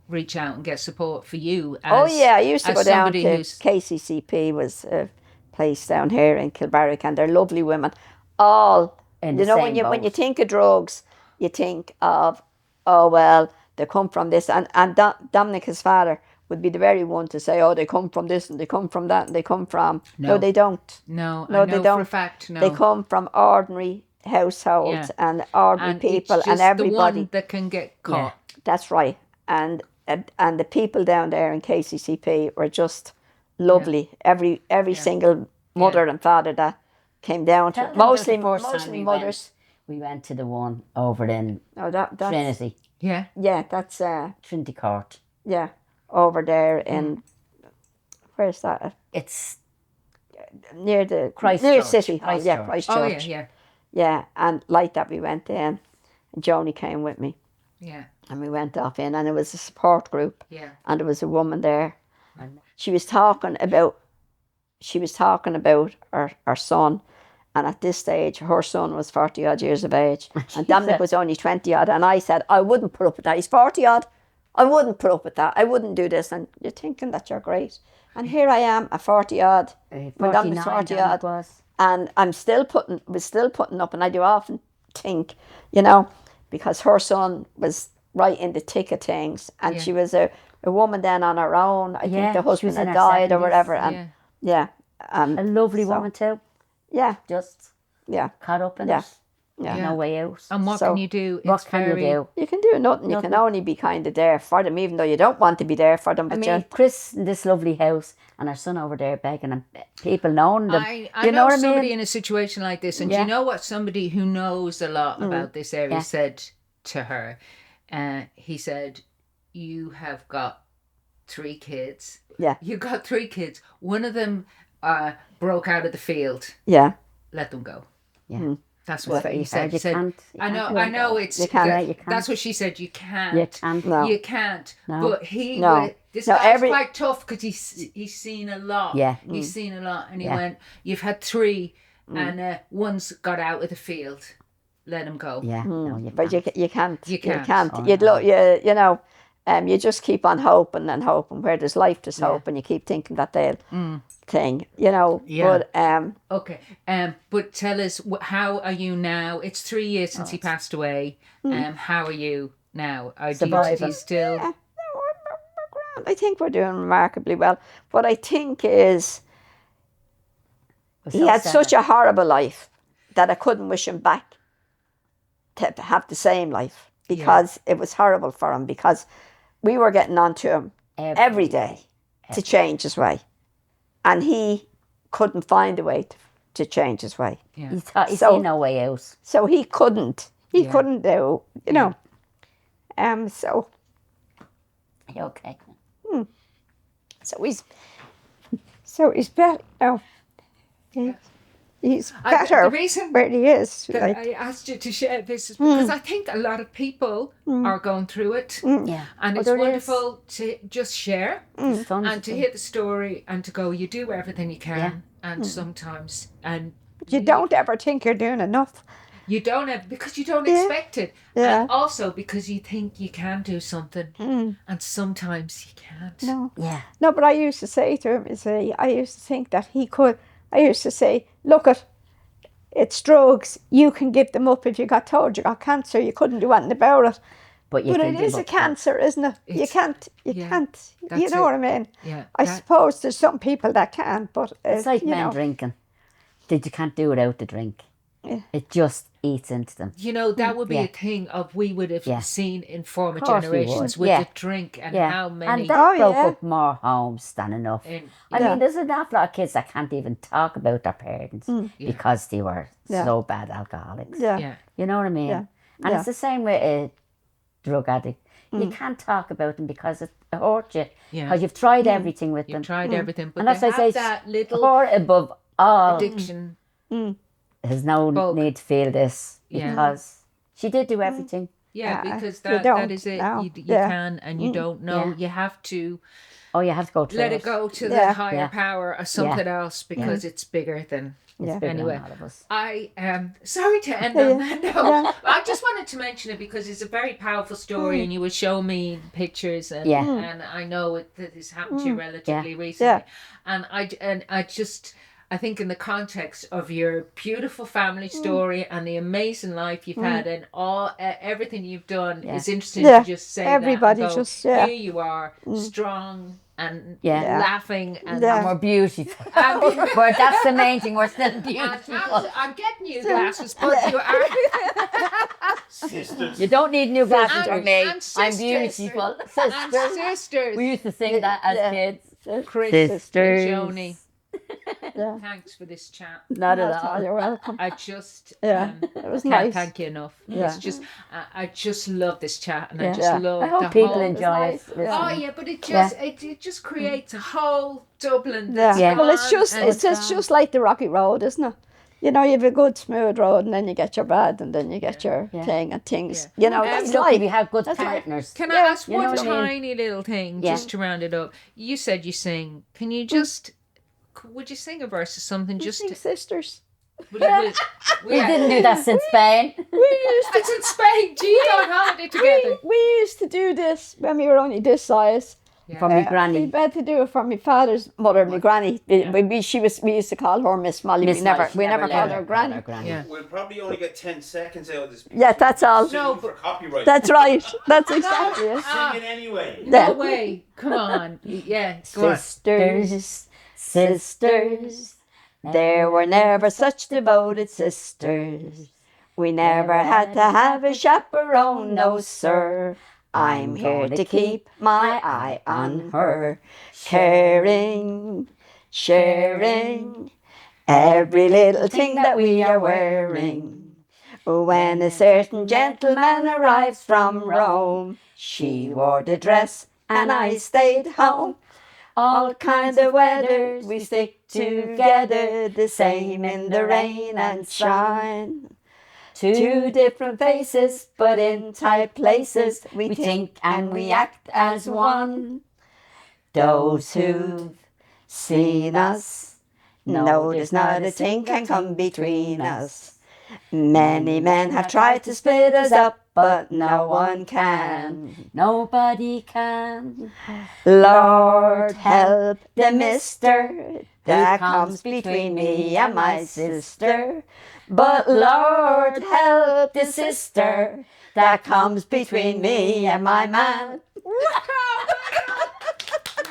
S1: reach out and get support for you?
S3: I used to go down to KCCP, was a place down here in Kilbarrack, and they're lovely women. All when you think of drugs, you think of they come from this, and Dominic, his father, would be the very one to say, they come from this and they come from that and they come from. No, they don't.
S1: No, they don't. For a fact, no.
S3: They come from ordinary households and ordinary people and everybody.
S1: The one that can get caught.
S3: Yeah, that's right. And the people down there in KCCP were just lovely. Yeah. Every single mother and father that came down to mostly mothers.
S2: We went to the one over in Trinity.
S3: Yeah, that's
S2: Trinity Court.
S3: Yeah, over there in where's that?
S2: It's
S3: near the
S2: Christchurch.
S3: Near City.
S2: Christchurch.
S1: Oh
S3: yeah, and like that we went in, and Joanie came with me.
S1: Yeah.
S3: And we went off in, and it was a support group.
S1: Yeah.
S3: And there was a woman there. She was talking about her son, and at this stage her son was 40 odd years of age, and Dominic was only 20 odd, and I said I wouldn't put up with that. He's 40 odd. I wouldn't put up with that. I wouldn't do this. And you're thinking that you're great. And here I am, a 40 odd. When Dominic's 40 odd. And was still putting up, and I do often think, because her son was right in the thick of things, and she was a woman then on her own. I think the husband had died 70s, or whatever, and
S2: a lovely woman too.
S3: Yeah,
S2: just caught up in it. Yeah. No way out.
S1: And what can you do?
S2: What can you do?
S3: You can do nothing. You can only be kind of there for them, even though you don't want to be there for them. But
S2: Chris in this lovely house and our son over there begging and people knowing them.
S1: I know somebody in a situation like this, and do you know what somebody who knows a lot about this area said to her? He said, "You have got 3 kids.
S3: Yeah.
S1: You got 3 kids. One of them broke out of the field.
S3: Yeah.
S1: Let them go."
S2: Yeah.
S1: That's what Faye said.
S2: You can't.
S1: I know. It's
S3: you can't.
S2: You can't.
S1: That's what she said. You can't.
S2: You can't.
S3: No.
S1: You can't.
S2: No.
S1: But he
S3: No.
S1: this
S3: No,
S1: guy's quite tough because he's seen a lot.
S2: Yeah.
S1: He's seen a lot, and he
S2: Yeah.
S1: went. You've had 3, and one's got out of the field. Let him go.
S2: Yeah. No,
S3: But you can't.
S1: You can't.
S3: You can't.
S2: Oh,
S3: You'd look. You know. You just keep on hoping and hoping. Where there's life, there's hope, and you keep thinking that they'll thing. You know.
S1: Yeah.
S3: But
S1: Okay. But tell us, how are you now? It's 3 years since he passed away. How are you now? Do you still?
S3: Yeah, no, we're grand. I think we're doing remarkably well. What I think is he had such a horrible life that I couldn't wish him back to have the same life, because it was horrible for him, because we were getting on to him every day to change his way, and he couldn't find a way to change his way.
S2: Yeah. He seen no way out.
S3: So he couldn't. He couldn't do, you know. So.
S2: You okay?
S3: So he's better. No. He's better
S1: The reason
S3: where he is.
S1: that I asked you to share this is because I think a lot of people are going through it.
S2: Yeah.
S1: And it's wonderful to just share and to
S2: to
S1: hear the story and to go, you do everything you can. And sometimes, and
S3: But you don't ever think you're doing enough.
S1: you don't have, because you don't expect it.
S3: Yeah.
S1: And also because you think you can do something. And sometimes you can't.
S3: No.
S2: Yeah.
S3: No, but I used to say to him, I used to think that he could. I used to say, look, it's drugs. You can give them up if you got told you got cancer. You couldn't do anything about it.
S2: But
S3: it is a cancer, isn't it? You can't. You know what I mean?
S1: Yeah.
S3: I suppose there's some people that can, but
S2: it's like men
S3: know.
S2: drinking. You can't do without the drink.
S3: Yeah.
S2: It just eats into them.
S1: You know, that would be a thing of we would have seen in former
S2: Course we
S1: generations
S2: would.
S1: with the drink and how many.
S2: And that broke up more homes than enough. I
S3: Yeah.
S2: mean, there's an awful lot of kids that can't even talk about their parents because they were so bad alcoholics.
S3: Yeah.
S2: You know what I mean?
S3: Yeah.
S2: And it's the same with a drug addict. You can't talk about them because it hurts you. Because you've tried everything with them.
S1: You've tried everything, but
S2: And
S1: they
S2: that's why I
S1: have
S2: say
S1: that little
S2: hurt above all.
S1: addiction.
S2: There's no need to feel this because she did do everything.
S1: Yeah, because
S3: you
S1: that is it.
S3: know.
S1: You can and you don't know. You have to
S2: Oh, you have to go through
S1: let it go to the higher power or something else because it's bigger than.
S2: It's bigger
S1: Anyway,
S2: than all of us.
S1: I am sorry to end on that note. I just wanted to mention it because it's a very powerful story, and you were showing me pictures, and and I know that this happened to you relatively recently, and I think in the context of your beautiful family story and the amazing life you've had and all everything you've done is interesting to just say
S3: everybody
S1: that and go,
S3: just
S1: here you are, strong and laughing and
S2: We're beautiful. But that's the main thing. We're still beautiful.
S1: I'm getting you glasses, but you are.
S4: Sisters.
S2: You don't need new glasses for me.
S1: And
S2: I'm
S1: sisters.
S2: beautiful.
S1: And sisters.
S2: We used to sing that as kids.
S1: Chris,
S2: Sisters.
S1: Joanie.
S3: Yeah.
S1: Thanks for this chat.
S2: Not at all.
S3: You're welcome.
S1: I just
S3: It was
S1: can't
S3: nice.
S1: thank you enough.
S3: Yeah.
S1: It's just I just love this chat, and I just love
S2: I hope
S1: the
S2: people
S1: whole.
S2: enjoy it.
S1: Oh yeah, but it just it just creates a whole Dublin.
S3: Yeah.
S1: That's
S3: Well, it's
S1: gone
S3: just
S1: and
S3: it's just like the rocky road, isn't it? You know, you have a good smooth road, and then you get your bad, and then you get your thing and things. You know, that's
S2: Lucky
S3: life.
S2: we have good partners.
S1: Can I ask
S2: you know
S1: one
S2: what I mean?
S1: tiny little thing just to round it up? You said you sing. Can you just? Would you sing a verse or something? Just
S3: Sing sisters.
S1: we
S2: We didn't do that since Spain.
S3: We used to
S1: It's in Spain. Do you go on holiday together?
S3: we used to do this when we were only this size.
S2: For my
S3: We
S2: granny.
S3: had to do it for my father's mother, my granny. We used to call her Miss Molly.
S2: Miss
S3: we never
S2: Molly,
S3: called
S2: let
S3: her granny.
S1: Yeah.
S4: We'll probably only get 10 seconds out of this.
S3: Yeah, that's all.
S1: No,
S4: For copyright.
S3: That's right. That's exactly it.
S4: Sing it anyway.
S1: No way. Come on. Yeah. Go on.
S2: Sisters, sisters, there were never such devoted sisters. We never had to have a chaperone, no sir. I'm here to keep my eye on her. Caring, sharing, every little thing that we are wearing. When a certain gentleman arrives from Rome, she wore the dress and I stayed home. All kinds of weathers we stick together, the same in the rain and shine.
S3: Two different faces, but in tight places. We think and we act as one. Those who've seen us know there's not a thing can come between us. Many men have tried to split us up, but no one can.
S2: Nobody can.
S3: Lord help the mister that comes between me and my sister. But Lord help the sister that comes between me and my man.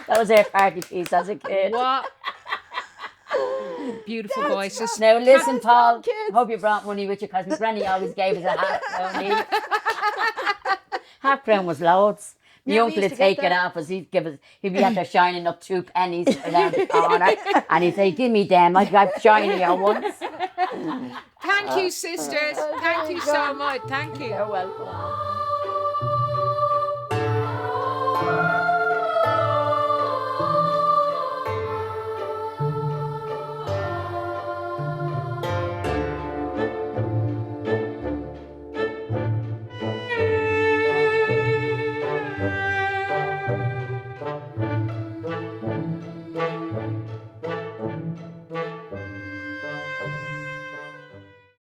S2: That was our party piece as a kid.
S1: What? Beautiful voices.
S2: Now listen, Paul, hope you brought money with you, because my granny always gave us a £5. £5 was loads. My uncle would take it off us. He'd be out there shining up 2 pennies around the corner, and he'd say, "Give me them, I got shinier ones."
S1: Thank you, sisters. Thank you so much. Thank you.
S2: You're welcome.